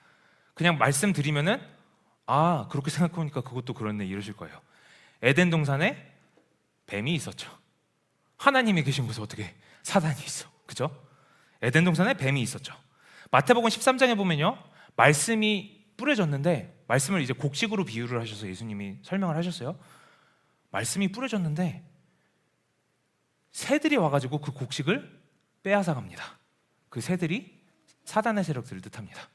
S1: 그냥 말씀드리면은 아, 그렇게 생각해보니까 그것도 그렇네 이러실 거예요. 에덴 동산에 뱀이 있었죠. 하나님이 계신 곳에 어떻게 사단이 있어? 그죠? 에덴 동산에 뱀이 있었죠. 마태복음 13장에 보면요, 말씀이 뿌려졌는데, 말씀을 이제 곡식으로 비유를 하셔서 예수님이 설명을 하셨어요. 말씀이 뿌려졌는데 새들이 와가지고 그 곡식을 빼앗아 갑니다. 그 새들이 사단의 세력들을 뜻합니다.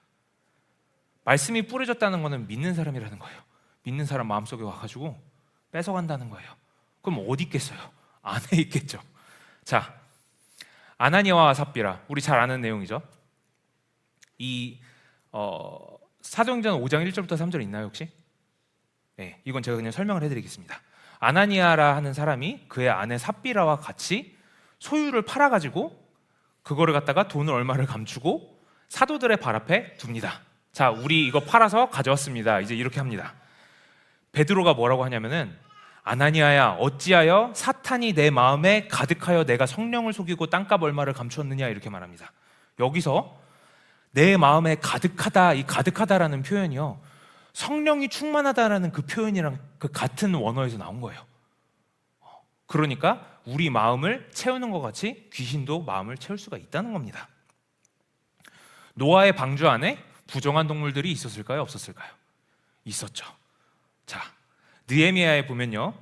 S1: 말씀이 뿌려졌다는 것은 믿는 사람이라는 거예요. 믿는 사람 마음속에 와가지고 뺏어간다는 거예요. 그럼 어디 있겠어요? 안에 있겠죠. 자, 아나니아와 삽비라, 우리 잘 아는 내용이죠. 이 사도행전 5장 1절부터 3절 있나요 혹시? 네, 이건 제가 그냥 설명을 해드리겠습니다. 아나니아라 하는 사람이 그의 아내 삽비라와 같이 소유를 팔아가지고 그거를 갖다가 돈을 얼마를 감추고 사도들의 발 앞에 둡니다. 자, 우리 이거 팔아서 가져왔습니다. 이제 이렇게 합니다. 베드로가 뭐라고 하냐면은 아나니아야, 어찌하여 사탄이 내 마음에 가득하여 내가 성령을 속이고 땅값 얼마를 감추었느냐 이렇게 말합니다. 여기서 내 마음에 가득하다, 이 가득하다라는 표현이요, 성령이 충만하다라는 그 표현이랑 그 같은 원어에서 나온 거예요. 그러니까 우리 마음을 채우는 것 같이 귀신도 마음을 채울 수가 있다는 겁니다. 노아의 방주 안에 부정한 동물들이 있었을까요? 없었을까요? 있었죠. 자, 느헤미야에 보면요,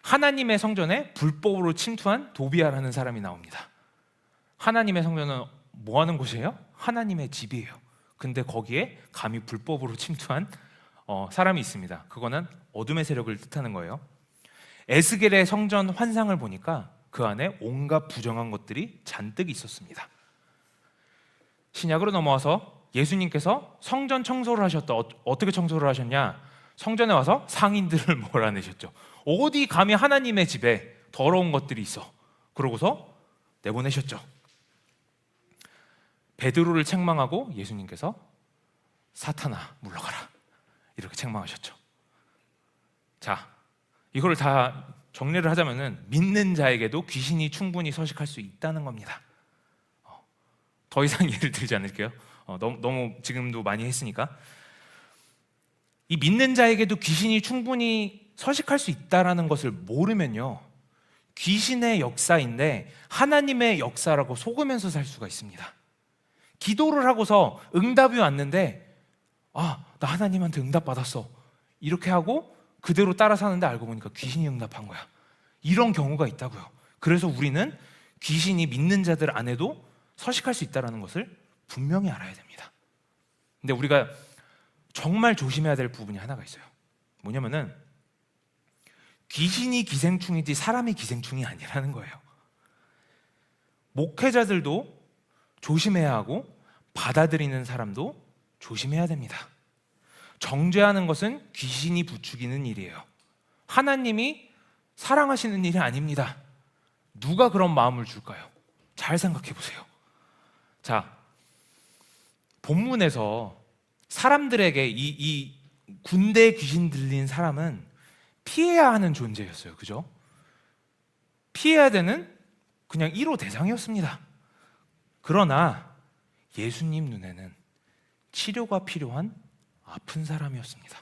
S1: 하나님의 성전에 불법으로 침투한 도비아라는 사람이 나옵니다. 하나님의 성전은 뭐 하는 곳이에요? 하나님의 집이에요. 근데 거기에 감히 불법으로 침투한 사람이 있습니다. 그거는 어둠의 세력을 뜻하는 거예요. 에스겔의 성전 환상을 보니까 그 안에 온갖 부정한 것들이 잔뜩 있었습니다. 신약으로 넘어와서 예수님께서 성전 청소를 하셨다. 어떻게 청소를 하셨냐? 성전에 와서 상인들을 몰아내셨죠. 어디 감히 하나님의 집에 더러운 것들이 있어. 그러고서 내보내셨죠. 베드로를 책망하고 예수님께서 사탄아 물러가라 이렇게 책망하셨죠. 자, 이걸 다 정리를 하자면은 믿는 자에게도 귀신이 충분히 서식할 수 있다는 겁니다. 더 이상 예를 들지 않을게요. 너무 지금도 많이 했으니까. 이 믿는 자에게도 귀신이 충분히 서식할 수 있다는 것을 모르면요, 귀신의 역사인데 하나님의 역사라고 속으면서 살 수가 있습니다. 기도를 하고서 응답이 왔는데 나 하나님한테 응답받았어 이렇게 하고 그대로 따라 사는데 알고 보니까 귀신이 응답한 거야. 이런 경우가 있다고요. 그래서 우리는 귀신이 믿는 자들 안에도 서식할 수 있다는 것을 분명히 알아야 됩니다. 근데 우리가 정말 조심해야 될 부분이 하나가 있어요. 뭐냐면은 귀신이 기생충이지 사람이 기생충이 아니라는 거예요. 목회자들도 조심해야 하고 받아들이는 사람도 조심해야 됩니다. 정죄하는 것은 귀신이 부추기는 일이에요. 하나님이 사랑하시는 일이 아닙니다. 누가 그런 마음을 줄까요? 잘 생각해 보세요. 자, 본문에서 사람들에게 이 군대에 귀신 들린 사람은 피해야 하는 존재였어요. 그죠? 피해야 되는 그냥 1호 대상이었습니다. 그러나 예수님 눈에는 치료가 필요한 아픈 사람이었습니다.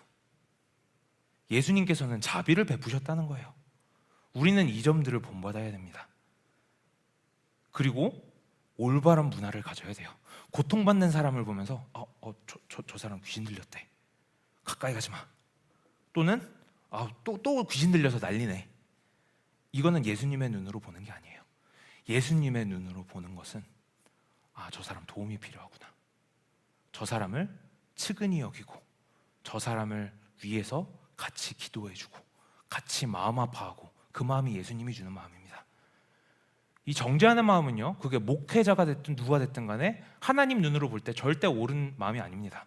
S1: 예수님께서는 자비를 베푸셨다는 거예요. 우리는 이 점들을 본받아야 됩니다. 그리고 올바른 문화를 가져야 돼요. 고통받는 사람을 보면서 저 사람 귀신 들렸대. 가까이 가지 마. 또는 또 귀신 들려서 난리네. 이거는 예수님의 눈으로 보는 게 아니에요. 예수님의 눈으로 보는 것은 저 사람 도움이 필요하구나. 저 사람을 측은히 여기고 저 사람을 위해서 같이 기도해주고 같이 마음 아파하고 그 마음이 예수님이 주는 마음입니다. 이 정죄하는 마음은요, 그게 목회자가 됐든 누가 됐든 간에 하나님 눈으로 볼 때 절대 옳은 마음이 아닙니다.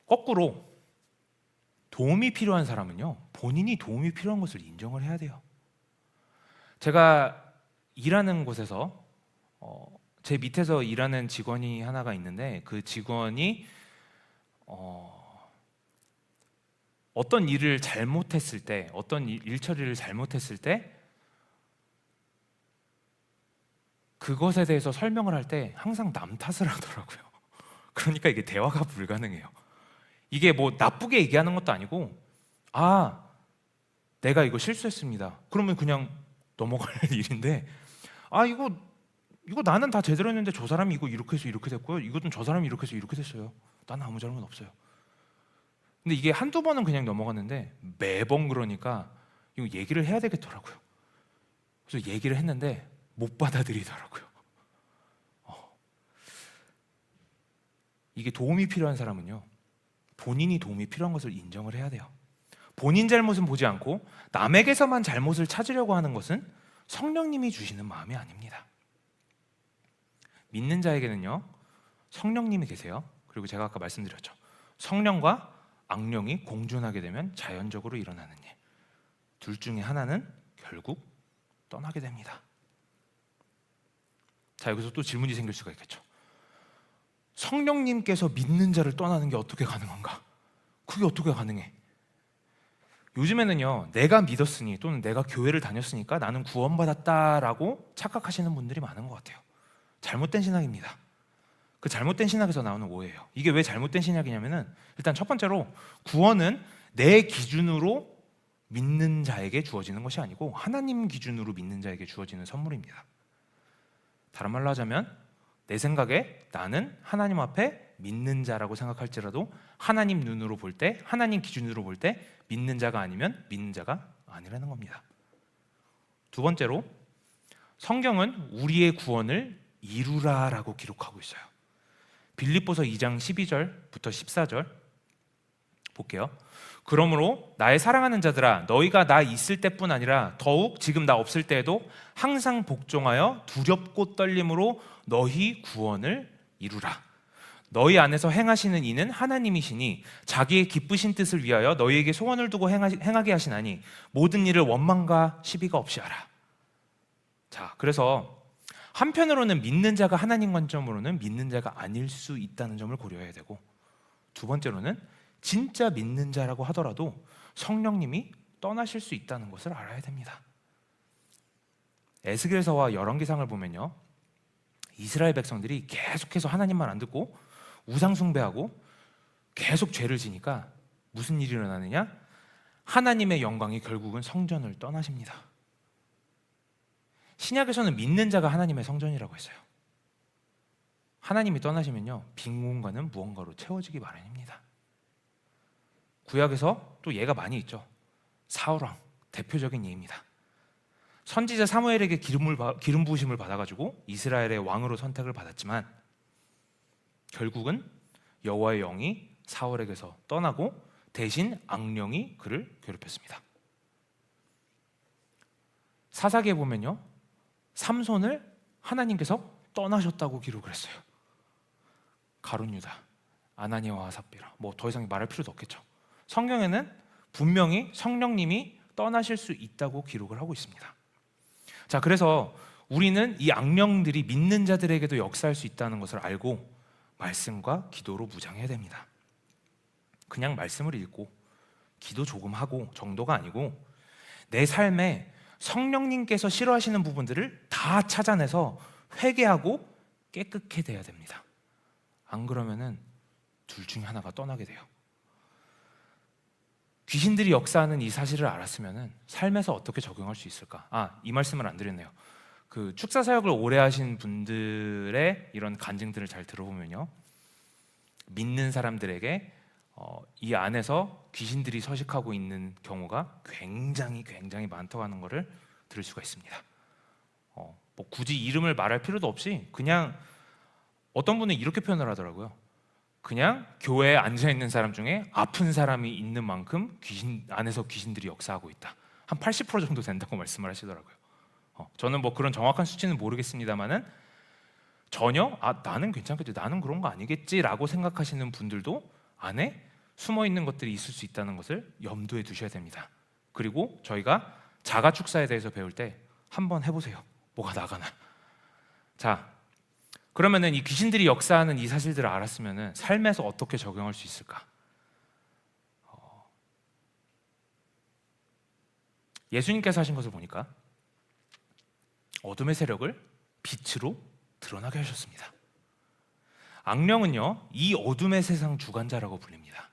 S1: 거꾸로 도움이 필요한 사람은요, 본인이 도움이 필요한 것을 인정을 해야 돼요. 제가 일하는 곳에서 제 밑에서 일하는 직원이 하나가 있는데, 그 직원이 어떤 일을 잘못했을 때, 어떤 일 처리를 잘못했을 때 그것에 대해서 설명을 할 때 항상 남 탓을 하더라고요. 그러니까 이게 대화가 불가능해요. 이게 뭐 나쁘게 얘기하는 것도 아니고 내가 이거 실수했습니다. 그러면 그냥 넘어갈 일인데 이거 나는 다 제대로 했는데 저 사람이 이거 이렇게 해서 이렇게 됐고요. 이것은 저 사람이 이렇게 해서 이렇게 됐어요. 나는 아무 잘못 없어요. 근데 이게 한두 번은 그냥 넘어갔는데 매번 그러니까 이거 얘기를 해야 되겠더라고요. 그래서 얘기를 했는데 못 받아들이더라고요. 이게 도움이 필요한 사람은요, 본인이 도움이 필요한 것을 인정을 해야 돼요. 본인 잘못은 보지 않고 남에게서만 잘못을 찾으려고 하는 것은 성령님이 주시는 마음이 아닙니다. 믿는 자에게는요, 성령님이 계세요. 그리고 제가 아까 말씀드렸죠. 성령과 악령이 공존하게 되면 자연적으로 일어나는 일. 둘 중에 하나는 결국 떠나게 됩니다. 자, 여기서 또 질문이 생길 수가 있겠죠. 성령님께서 믿는 자를 떠나는 게 어떻게 가능한가? 그게 어떻게 가능해? 요즘에는요, 내가 믿었으니 또는 내가 교회를 다녔으니까 나는 구원받았다라고 착각하시는 분들이 많은 것 같아요. 잘못된 신학입니다. 그 잘못된 신학에서 나오는 오해예요. 이게 왜 잘못된 신학이냐면은, 일단 첫 번째로 구원은 내 기준으로 믿는 자에게 주어지는 것이 아니고 하나님 기준으로 믿는 자에게 주어지는 선물입니다. 다른 말로 하자면 내 생각에 나는 하나님 앞에 믿는 자라고 생각할지라도 하나님 눈으로 볼 때, 하나님 기준으로 볼 때 믿는 자가 아니면 믿는 자가 아니라는 겁니다. 두 번째로, 성경은 우리의 구원을 이루라라고 기록하고 있어요. 빌립보서 2장 12절부터 14절 볼게요. 그러므로 나의 사랑하는 자들아, 너희가 나 있을 때뿐 아니라 더욱 지금 나 없을 때에도 항상 복종하여 두렵고 떨림으로 너희 구원을 이루라. 너희 안에서 행하시는 이는 하나님이시니 자기의 기쁘신 뜻을 위하여 너희에게 소원을 두고 행하게 하시나니 모든 일을 원망과 시비가 없이 하라. 자, 그래서 한편으로는 믿는 자가 하나님 관점으로는 믿는 자가 아닐 수 있다는 점을 고려해야 되고, 두 번째로는 진짜 믿는 자라고 하더라도 성령님이 떠나실 수 있다는 것을 알아야 됩니다. 에스겔서와 열왕기상을 보면요, 이스라엘 백성들이 계속해서 하나님만 안 듣고 우상 숭배하고 계속 죄를 지니까 무슨 일이 일어나느냐? 하나님의 영광이 결국은 성전을 떠나십니다. 신약에서는 믿는 자가 하나님의 성전이라고 했어요. 하나님이 떠나시면요, 빈 공간은 무언가로 채워지기 마련입니다. 구약에서 또 예가 많이 있죠. 사울왕, 대표적인 예입니다. 선지자 사무엘에게 기름 부으심을 받아가지고 이스라엘의 왕으로 선택을 받았지만 결국은 여호와의 영이 사울에게서 떠나고 대신 악령이 그를 괴롭혔습니다. 사사기에 보면요, 삼손을 하나님께서 떠나셨다고 기록을 했어요. 가룟 유다, 아나니아와 삽비라, 뭐 더 이상 말할 필요도 없겠죠. 성경에는 분명히 성령님이 떠나실 수 있다고 기록을 하고 있습니다. 자, 그래서 우리는 이 악령들이 믿는 자들에게도 역사할 수 있다는 것을 알고 말씀과 기도로 무장해야 됩니다. 그냥 말씀을 읽고 기도 조금 하고 정도가 아니고 내 삶에 성령님께서 싫어하시는 부분들을 다 찾아내서 회개하고 깨끗게 돼야 됩니다. 안 그러면은 둘 중에 하나가 떠나게 돼요. 귀신들이 역사하는 이 사실을 알았으면은 삶에서 어떻게 적용할 수 있을까? 이 말씀을 안 드렸네요. 그 축사 사역을 오래 하신 분들의 이런 간증들을 잘 들어보면요, 믿는 사람들에게 이 안에서 귀신들이 서식하고 있는 경우가 굉장히 많다고 하는 것을 들을 수가 있습니다. 뭐 굳이 이름을 말할 필요도 없이 그냥 어떤 분은 이렇게 표현을 하더라고요. 그냥 교회에 앉아 있는 사람 중에 아픈 사람이 있는 만큼 귀신 안에서 귀신들이 역사하고 있다. 한 80% 정도 된다고 말씀을 하시더라고요. 저는 뭐 그런 정확한 수치는 모르겠습니다만은 전혀 나는 괜찮겠지, 나는 그런 거 아니겠지라고 생각하시는 분들도 안에 숨어 있는 것들이 있을 수 있다는 것을 염두에 두셔야 됩니다. 그리고 저희가 자가 축사에 대해서 배울 때 한번 해보세요. 뭐가 나가나. 자, 그러면은 이 귀신들이 역사하는 이 사실들을 알았으면은 삶에서 어떻게 적용할 수 있을까? 예수님께서 하신 것을 보니까 어둠의 세력을 빛으로 드러나게 하셨습니다. 악령은요, 이 어둠의 세상 주관자라고 불립니다.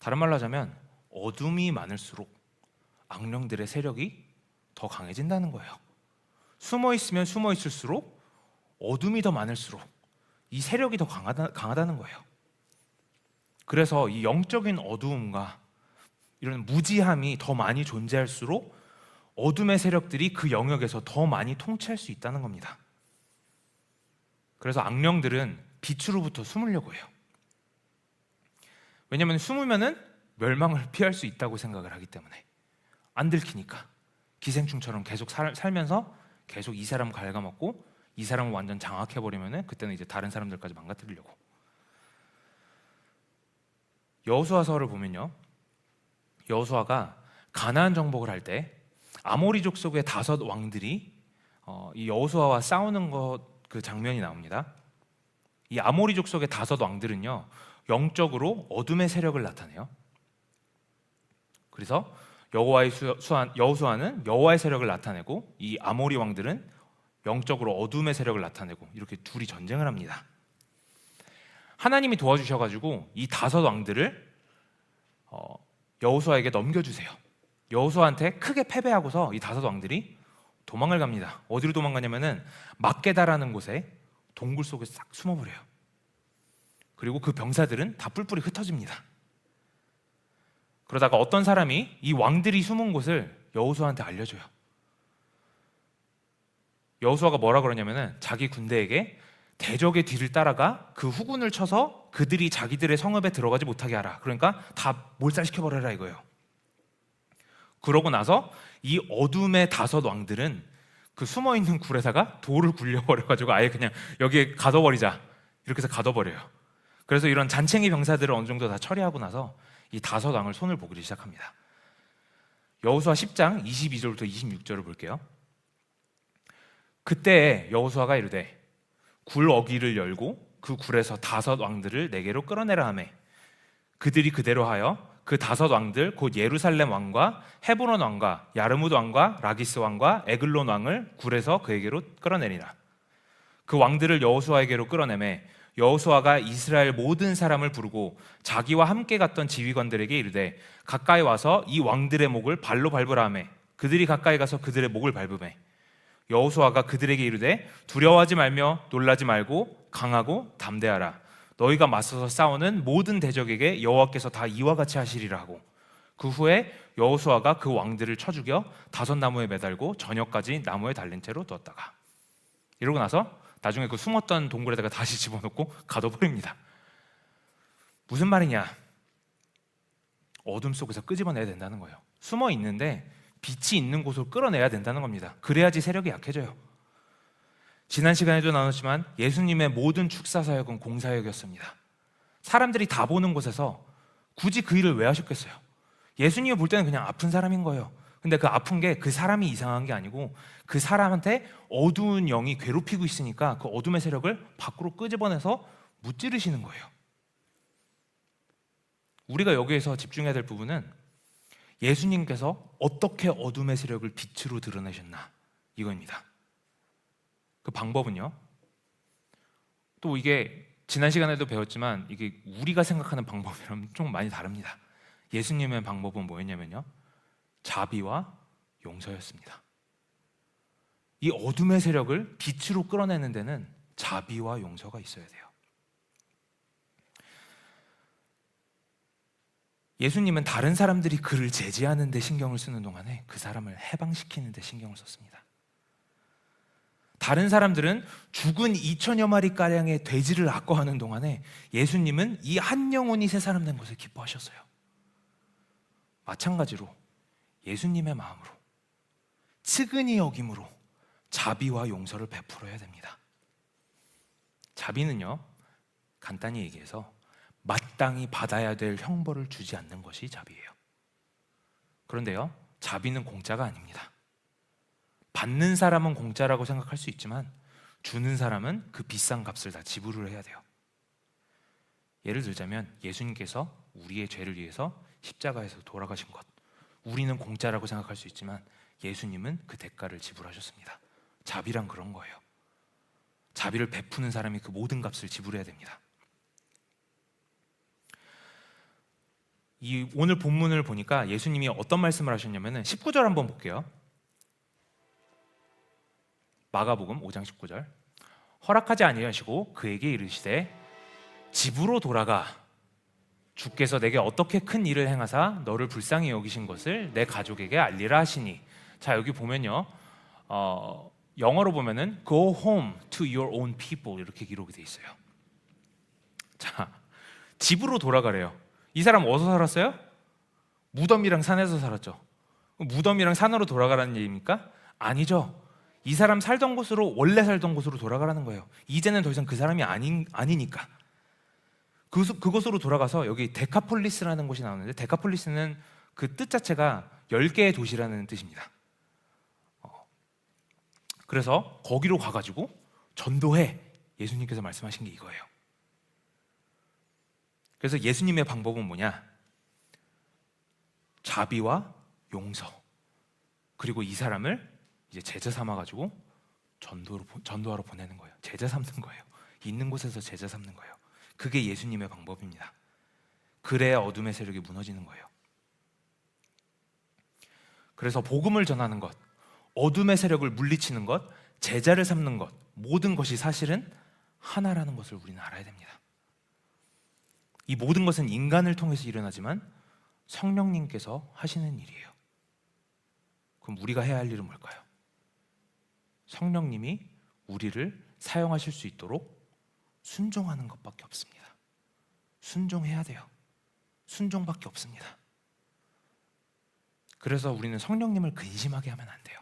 S1: 다른 말로 하자면 어둠이 많을수록 악령들의 세력이 더 강해진다는 거예요. 숨어 있으면 숨어 있을수록 어둠이 더 많을수록 이 세력이 더 강하다는 거예요. 그래서 이 영적인 어두움과 이런 무지함이 더 많이 존재할수록 어둠의 세력들이 그 영역에서 더 많이 통치할 수 있다는 겁니다. 그래서 악령들은 빛으로부터 숨으려고 해요. 왜냐하면 숨으면은 멸망을 피할 수 있다고 생각을 하기 때문에, 안 들키니까 기생충처럼 계속 살면서 계속 이 사람 갉아먹고 이 사람을 완전 장악해버리면은 그때는 이제 다른 사람들까지 망가뜨리려고. 여호수아서를 보면요, 여호수아가 가나안 정복을 할 때 아모리족 속의 5 왕들이 이 여호수아와 싸우는 그 장면이 나옵니다. 이 아모리족 속의 5 왕들은요, 영적으로 어둠의 세력을 나타내요. 그래서 여호수아는 여호와의 세력을 나타내고 이 아모리 왕들은 영적으로 어둠의 세력을 나타내고, 이렇게 둘이 전쟁을 합니다. 하나님이 도와주셔가지고 이 5 왕들을 여호수아에게 넘겨주세요. 여호수아한테 크게 패배하고서 이 5 왕들이 도망을 갑니다. 어디로 도망가냐면은 막게다라는 곳에 동굴 속에 싹 숨어버려요. 그리고 그 병사들은 다 뿔뿔이 흩어집니다. 그러다가 어떤 사람이 이 왕들이 숨은 곳을 여호수아한테 알려줘요. 여호수아가 뭐라 그러냐면은 자기 군대에게 대적의 뒤를 따라가 그 후군을 쳐서 그들이 자기들의 성읍에 들어가지 못하게 하라. 그러니까 다 몰살시켜버려라 이거예요. 그러고 나서 이 어둠의 5 왕들은 그 숨어있는 굴에다가 돌을 굴려버려가지고 아예 그냥 여기에 가둬버리자, 이렇게 해서 가둬버려요. 그래서 이런 잔챙이 병사들을 어느 정도 다 처리하고 나서 이 5 왕을 손을 보기 시작합니다. 여호수아 10장 22절부터 26절을 볼게요. 그때 여호수아가 이르되 굴 어귀를 열고 그 굴에서 5 왕들을 내게로 끌어내라 하매 그들이 그대로 하여 그 5 왕들 곧 예루살렘 왕과 헤브론 왕과 야르무드 왕과 라기스 왕과 에글론 왕을 굴에서 그에게로 끌어내리라. 그 왕들을 여호수아에게로 끌어내매 여호수아가 이스라엘 모든 사람을 부르고 자기와 함께 갔던 지휘관들에게 이르되 가까이 와서 이 왕들의 목을 발로 밟으라 하매 그들이 가까이 가서 그들의 목을 밟으매 여호수아가 그들에게 이르되 두려워하지 말며 놀라지 말고 강하고 담대하라. 너희가 맞서서 싸우는 모든 대적에게 여호와께서 다 이와 같이 하시리라 하고 그 후에 여호수아가 그 왕들을 쳐 죽여 5 나무에 매달고 저녁까지 나무에 달린 채로 두었다가, 이러고 나서 나중에 그 숨었던 동굴에다가 다시 집어넣고 가둬버립니다. 무슨 말이냐? 어둠 속에서 끄집어내야 된다는 거예요. 숨어 있는데 빛이 있는 곳으로 끌어내야 된다는 겁니다. 그래야지 세력이 약해져요. 지난 시간에도 나눴지만 예수님의 모든 축사 사역은 공사역이었습니다. 사람들이 다 보는 곳에서 굳이 그 일을 왜 하셨겠어요? 예수님이 볼 때는 그냥 아픈 사람인 거예요. 근데 그 아픈 게 그 사람이 이상한 게 아니고 그 사람한테 어두운 영이 괴롭히고 있으니까 그 어둠의 세력을 밖으로 끄집어내서 무찌르시는 거예요. 우리가 여기에서 집중해야 될 부분은 예수님께서 어떻게 어둠의 세력을 빛으로 드러내셨나, 이거입니다. 그 방법은요, 또 이게 지난 시간에도 배웠지만 이게 우리가 생각하는 방법이랑 좀 많이 다릅니다. 예수님의 방법은 뭐였냐면요, 자비와 용서였습니다. 이 어둠의 세력을 빛으로 끌어내는 데는 자비와 용서가 있어야 돼요. 예수님은 다른 사람들이 그를 제지하는 데 신경을 쓰는 동안에 그 사람을 해방시키는 데 신경을 썼습니다. 다른 사람들은 죽은 2천여 마리가량의 돼지를 아까워하는 동안에 예수님은 이 한 영혼이 새 사람 된 것을 기뻐하셨어요. 마찬가지로 예수님의 마음으로, 측은히 여김으로 자비와 용서를 베풀어야 됩니다. 자비는요, 간단히 얘기해서 마땅히 받아야 될 형벌을 주지 않는 것이 자비예요. 그런데요, 자비는 공짜가 아닙니다. 받는 사람은 공짜라고 생각할 수 있지만 주는 사람은 그 비싼 값을 다 지불을 해야 돼요. 예를 들자면 예수님께서 우리의 죄를 위해서 십자가에서 돌아가신 것, 우리는 공짜라고 생각할 수 있지만 예수님은 그 대가를 지불하셨습니다. 자비란 그런 거예요. 자비를 베푸는 사람이 그 모든 값을 지불해야 됩니다. 이 오늘 본문을 보니까 예수님이 어떤 말씀을 하셨냐면은 19절 한번 볼게요. 마가복음 5장 19절. 허락하지 아니하시고 그에게 이르시되 집으로 돌아가 주께서 내게 어떻게 큰 일을 행하사 너를 불쌍히 여기신 것을 내 가족에게 알리라 하시니. 자, 여기 보면요, 영어로 보면은 Go home to your own people 이렇게 기록이 돼 있어요. 자, 집으로 돌아가래요. 이 사람 어디서 살았어요? 무덤이랑 산에서 살았죠. 무덤이랑 산으로 돌아가라는 얘기입니까? 아니죠. 이 사람 살던 곳으로, 원래 살던 곳으로 돌아가라는 거예요. 이제는 더 이상 그 사람이 아니니까. 그곳으로 돌아가서, 여기 데카폴리스라는 곳이 나오는데, 데카폴리스는 그 뜻 자체가 10개의 도시라는 뜻입니다. 그래서 거기로 가가지고 전도해. 예수님께서 말씀하신 게 이거예요. 그래서 예수님의 방법은 뭐냐? 자비와 용서, 그리고 이 사람을 이제 제자 삼아가지고 전도하러 보내는 거예요. 제자 삼는 거예요. 있는 곳에서 제자 삼는 거예요. 그게 예수님의 방법입니다. 그래야 어둠의 세력이 무너지는 거예요. 그래서 복음을 전하는 것, 어둠의 세력을 물리치는 것, 제자를 삼는 것, 모든 것이 사실은 하나라는 것을 우리는 알아야 됩니다. 이 모든 것은 인간을 통해서 일어나지만 성령님께서 하시는 일이에요. 그럼 우리가 해야 할 일은 뭘까요? 성령님이 우리를 사용하실 수 있도록 순종하는 것밖에 없습니다. 순종해야 돼요. 순종밖에 없습니다. 그래서 우리는 성령님을 근심하게 하면 안 돼요.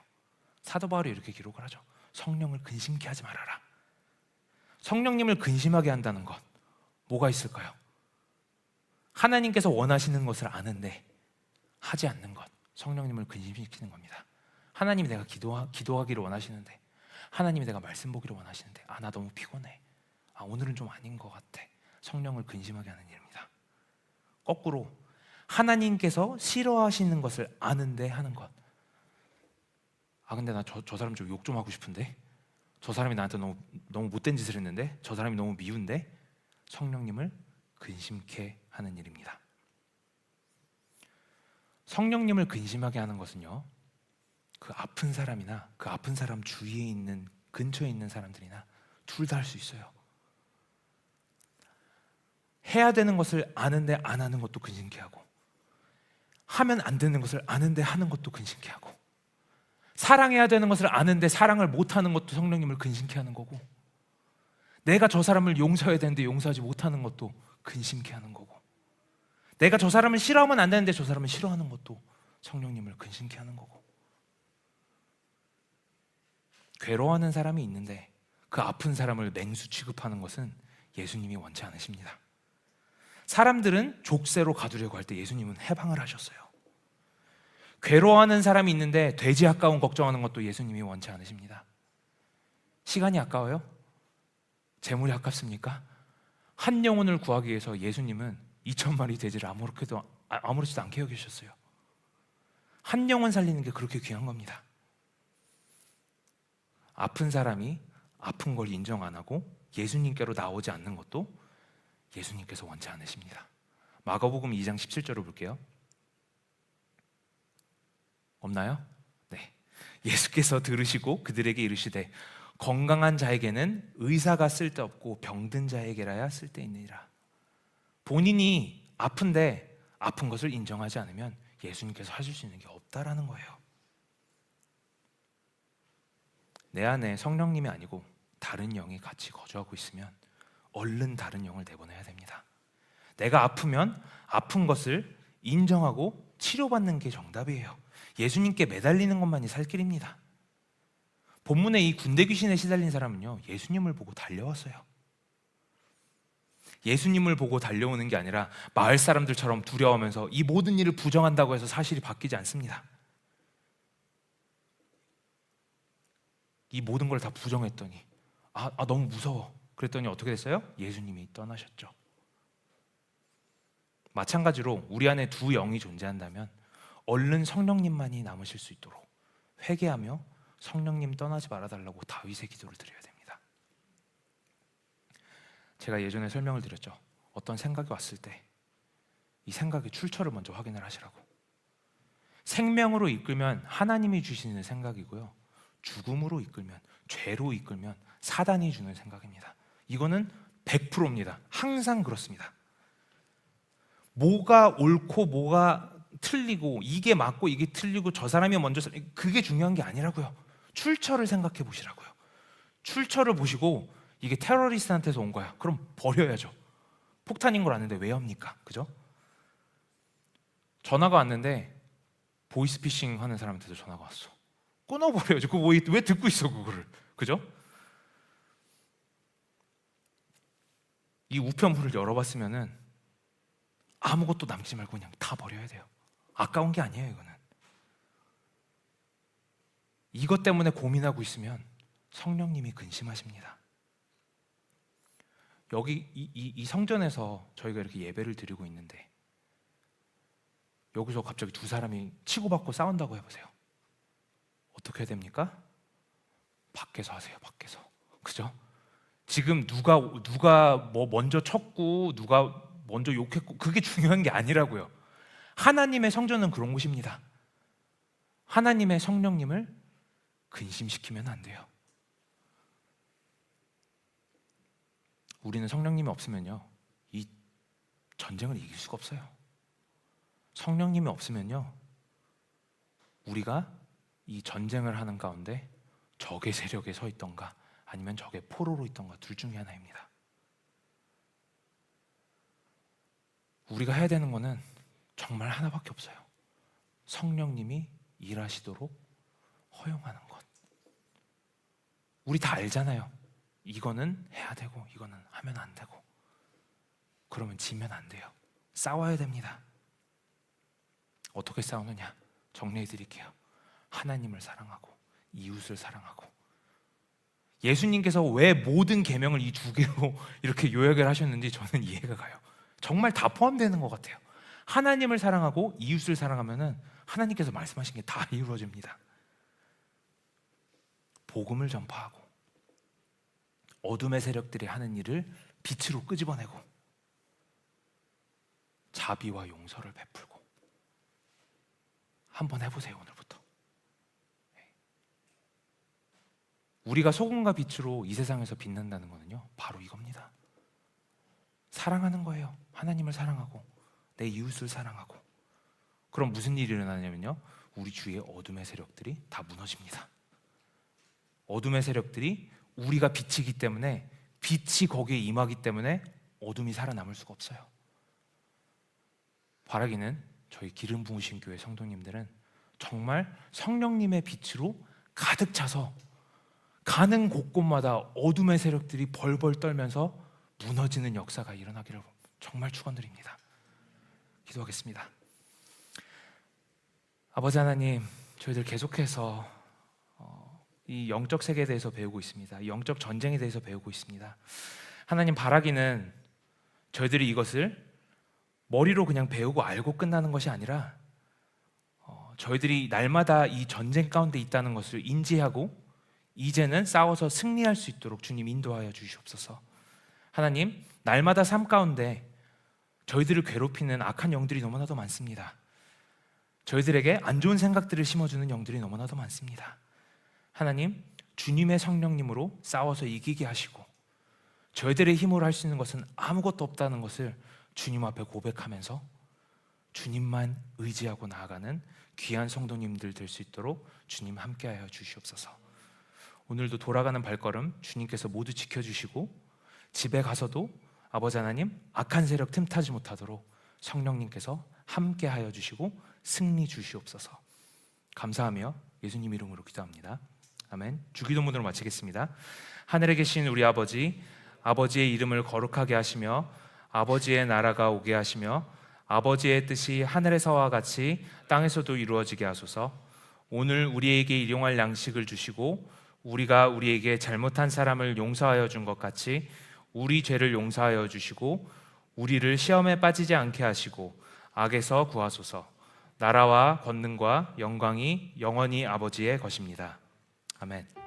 S1: 사도 바울이 이렇게 기록을 하죠. 성령을 근심케 하지 말아라. 성령님을 근심하게 한다는 것, 뭐가 있을까요? 하나님께서 원하시는 것을 아는데 하지 않는 것, 성령님을 근심시키는 겁니다. 하나님이 내가 기도하기를 원하시는데, 하나님이 내가 말씀 보기를 원하시는데, 나 너무 피곤해, 오늘은 좀 아닌 것 같아. 성령을 근심하게 하는 일입니다. 거꾸로 하나님께서 싫어하시는 것을 아는데 하는 것. 근데 나 저 사람 좀 욕 좀 하고 싶은데, 저 사람이 나한테 너무 못된 짓을 했는데, 저 사람이 너무 미운데, 성령님을 근심케 하는 일입니다. 성령님을 근심하게 하는 것은요, 그 아픈 사람이나 그 아픈 사람 주위에 있는, 근처에 있는 사람들이나 둘 다 할 수 있어요. 해야 되는 것을 아는데 안 하는 것도 근심케 하고, 하면 안 되는 것을 아는데 하는 것도 근심케 하고, 사랑해야 되는 것을 아는데 사랑을 못하는 것도 성령님을 근심케 하는 거고, 내가 저 사람을 용서해야 되는데 용서하지 못하는 것도 근심케 하는 거고, 내가 저 사람을 싫어하면 안 되는데 저 사람을 싫어하는 것도 성령님을 근심케 하는 거고. 괴로워하는 사람이 있는데 그 아픈 사람을 맹수 취급하는 것은 예수님이 원치 않으십니다. 사람들은 족쇄로 가두려고 할 때 예수님은 해방을 하셨어요. 괴로워하는 사람이 있는데 돼지 아까운 걱정하는 것도 예수님이 원치 않으십니다. 시간이 아까워요? 재물이 아깝습니까? 한 영혼을 구하기 위해서 예수님은 2,000마리 돼지를 아무렇지도 않게 여기셨어요. 한 영혼 살리는 게 그렇게 귀한 겁니다. 아픈 사람이 아픈 걸 인정 안 하고 예수님께로 나오지 않는 것도 예수님께서 원치 않으십니다. 마가복음 2장 17절을 볼게요. 없나요? 네. 예수께서 들으시고 그들에게 이르시되 건강한 자에게는 의사가 쓸데없고 병든 자에게라야 쓸데있느니라. 본인이 아픈데 아픈 것을 인정하지 않으면 예수님께서 하실 수 있는 게 없다라는 거예요. 내 안에 성령님이 아니고 다른 영이 같이 거주하고 있으면 얼른 다른 영을 내보내야 됩니다. 내가 아프면 아픈 것을 인정하고 치료받는 게 정답이에요. 예수님께 매달리는 것만이 살 길입니다. 본문에 이 군대 귀신에 시달린 사람은요, 예수님을 보고 달려왔어요. 예수님을 보고 달려오는 게 아니라 마을 사람들처럼 두려워하면서 이 모든 일을 부정한다고 해서 사실이 바뀌지 않습니다. 이 모든 걸 다 부정했더니 너무 무서워. 그랬더니 어떻게 됐어요? 예수님이 떠나셨죠. 마찬가지로 우리 안에 두 영이 존재한다면 얼른 성령님만이 남으실 수 있도록 회개하며 성령님 떠나지 말아달라고 다윗의 기도를 드려야 됩니다. 제가 예전에 설명을 드렸죠. 어떤 생각이 왔을 때 이 생각의 출처를 먼저 확인을 하시라고. 생명으로 이끌면 하나님이 주시는 생각이고요, 죽음으로 이끌면, 죄로 이끌면 사단이 주는 생각입니다. 이거는 100%입니다. 항상 그렇습니다. 뭐가 옳고 뭐가 틀리고, 이게 맞고 이게 틀리고, 저 사람이 먼저, 그게 중요한 게 아니라고요. 출처를 생각해 보시라고요. 출처를 보시고 이게 테러리스트한테서 온 거야. 그럼 버려야죠. 폭탄인 걸 아는데 왜 합니까? 그죠? 전화가 왔는데 보이스피싱 하는 사람한테도 전화가 왔어. 끊어버려야죠. 그거 왜 듣고 있어 그거를. 그죠? 이 우편물을 열어봤으면은 아무것도 남기지 말고 그냥 다 버려야 돼요. 아까운 게 아니에요. 이거는 이것 때문에 고민하고 있으면 성령님이 근심하십니다. 여기 이 성전에서 저희가 이렇게 예배를 드리고 있는데 여기서 갑자기 두 사람이 치고받고 싸운다고 해보세요. 어떻게 해야 됩니까? 밖에서 하세요. 밖에서. 그죠? 지금 누가 뭐 먼저 쳤고 누가 먼저 욕했고 그게 중요한 게 아니라고요. 하나님의 성전은 그런 곳입니다. 하나님의 성령님을 근심시키면 안 돼요. 우리는 성령님이 없으면요, 이 전쟁을 이길 수가 없어요. 성령님이 없으면요, 우리가 이 전쟁을 하는 가운데 적의 세력에 서 있던가 아니면 적의 포로로 있던가 둘 중에 하나입니다. 우리가 해야 되는 거는 정말 하나밖에 없어요. 성령님이 일하시도록 허용하는 것. 우리 다 알잖아요. 이거는 해야 되고 이거는 하면 안 되고. 그러면 지면 안 돼요. 싸워야 됩니다. 어떻게 싸우느냐? 정리해 드릴게요. 하나님을 사랑하고 이웃을 사랑하고. 예수님께서 왜 모든 계명을 이 두 개로 이렇게 요약을 하셨는지 저는 이해가 가요. 정말 다 포함되는 것 같아요. 하나님을 사랑하고 이웃을 사랑하면은 하나님께서 말씀하신 게 다 이루어집니다. 복음을 전파하고 어둠의 세력들이 하는 일을 빛으로 끄집어내고 자비와 용서를 베풀고. 한번 해보세요. 오늘부터. 우리가 소금과 빛으로 이 세상에서 빛난다는 거는요, 바로 이겁니다. 사랑하는 거예요. 하나님을 사랑하고 내 이웃을 사랑하고. 그럼 무슨 일이 일어나냐면요, 우리 주위의 어둠의 세력들이 다 무너집니다. 어둠의 세력들이 우리가 빛이기 때문에, 빛이 거기에 임하기 때문에 어둠이 살아남을 수가 없어요. 바라기는 저희 기름 부으신 교회 성도님들은 정말 성령님의 빛으로 가득 차서 가는 곳곳마다 어둠의 세력들이 벌벌 떨면서 무너지는 역사가 일어나기를 정말 축원드립니다. 기도하겠습니다. 아버지 하나님, 저희들 계속해서 이 영적 세계에 대해서 배우고 있습니다. 영적 전쟁에 대해서 배우고 있습니다. 하나님, 바라기는 저희들이 이것을 머리로 그냥 배우고 알고 끝나는 것이 아니라 저희들이 날마다 이 전쟁 가운데 있다는 것을 인지하고 이제는 싸워서 승리할 수 있도록 주님 인도하여 주시옵소서. 하나님, 날마다 삶 가운데 저희들을 괴롭히는 악한 영들이 너무나도 많습니다. 저희들에게 안 좋은 생각들을 심어주는 영들이 너무나도 많습니다. 하나님, 주님의 성령님으로 싸워서 이기게 하시고 저희들의 힘으로 할 수 있는 것은 아무것도 없다는 것을 주님 앞에 고백하면서 주님만 의지하고 나아가는 귀한 성도님들 될 수 있도록 주님 함께하여 주시옵소서. 오늘도 돌아가는 발걸음 주님께서 모두 지켜주시고 집에 가서도 아버지 하나님 악한 세력 틈타지 못하도록 성령님께서 함께하여 주시고 승리 주시옵소서. 감사하며 예수님 이름으로 기도합니다. 아멘. 주기도문으로 마치겠습니다. 하늘에 계신 우리 아버지, 아버지의 이름을 거룩하게 하시며 아버지의 나라가 오게 하시며 아버지의 뜻이 하늘에서와 같이 땅에서도 이루어지게 하소서. 오늘 우리에게 일용할 양식을 주시고 우리가 우리에게 잘못한 사람을 용서하여 준 것 같이 우리 죄를 용서하여 주시고 우리를 시험에 빠지지 않게 하시고 악에서 구하소서. 나라와 권능과 영광이 영원히 아버지의 것입니다. 아멘.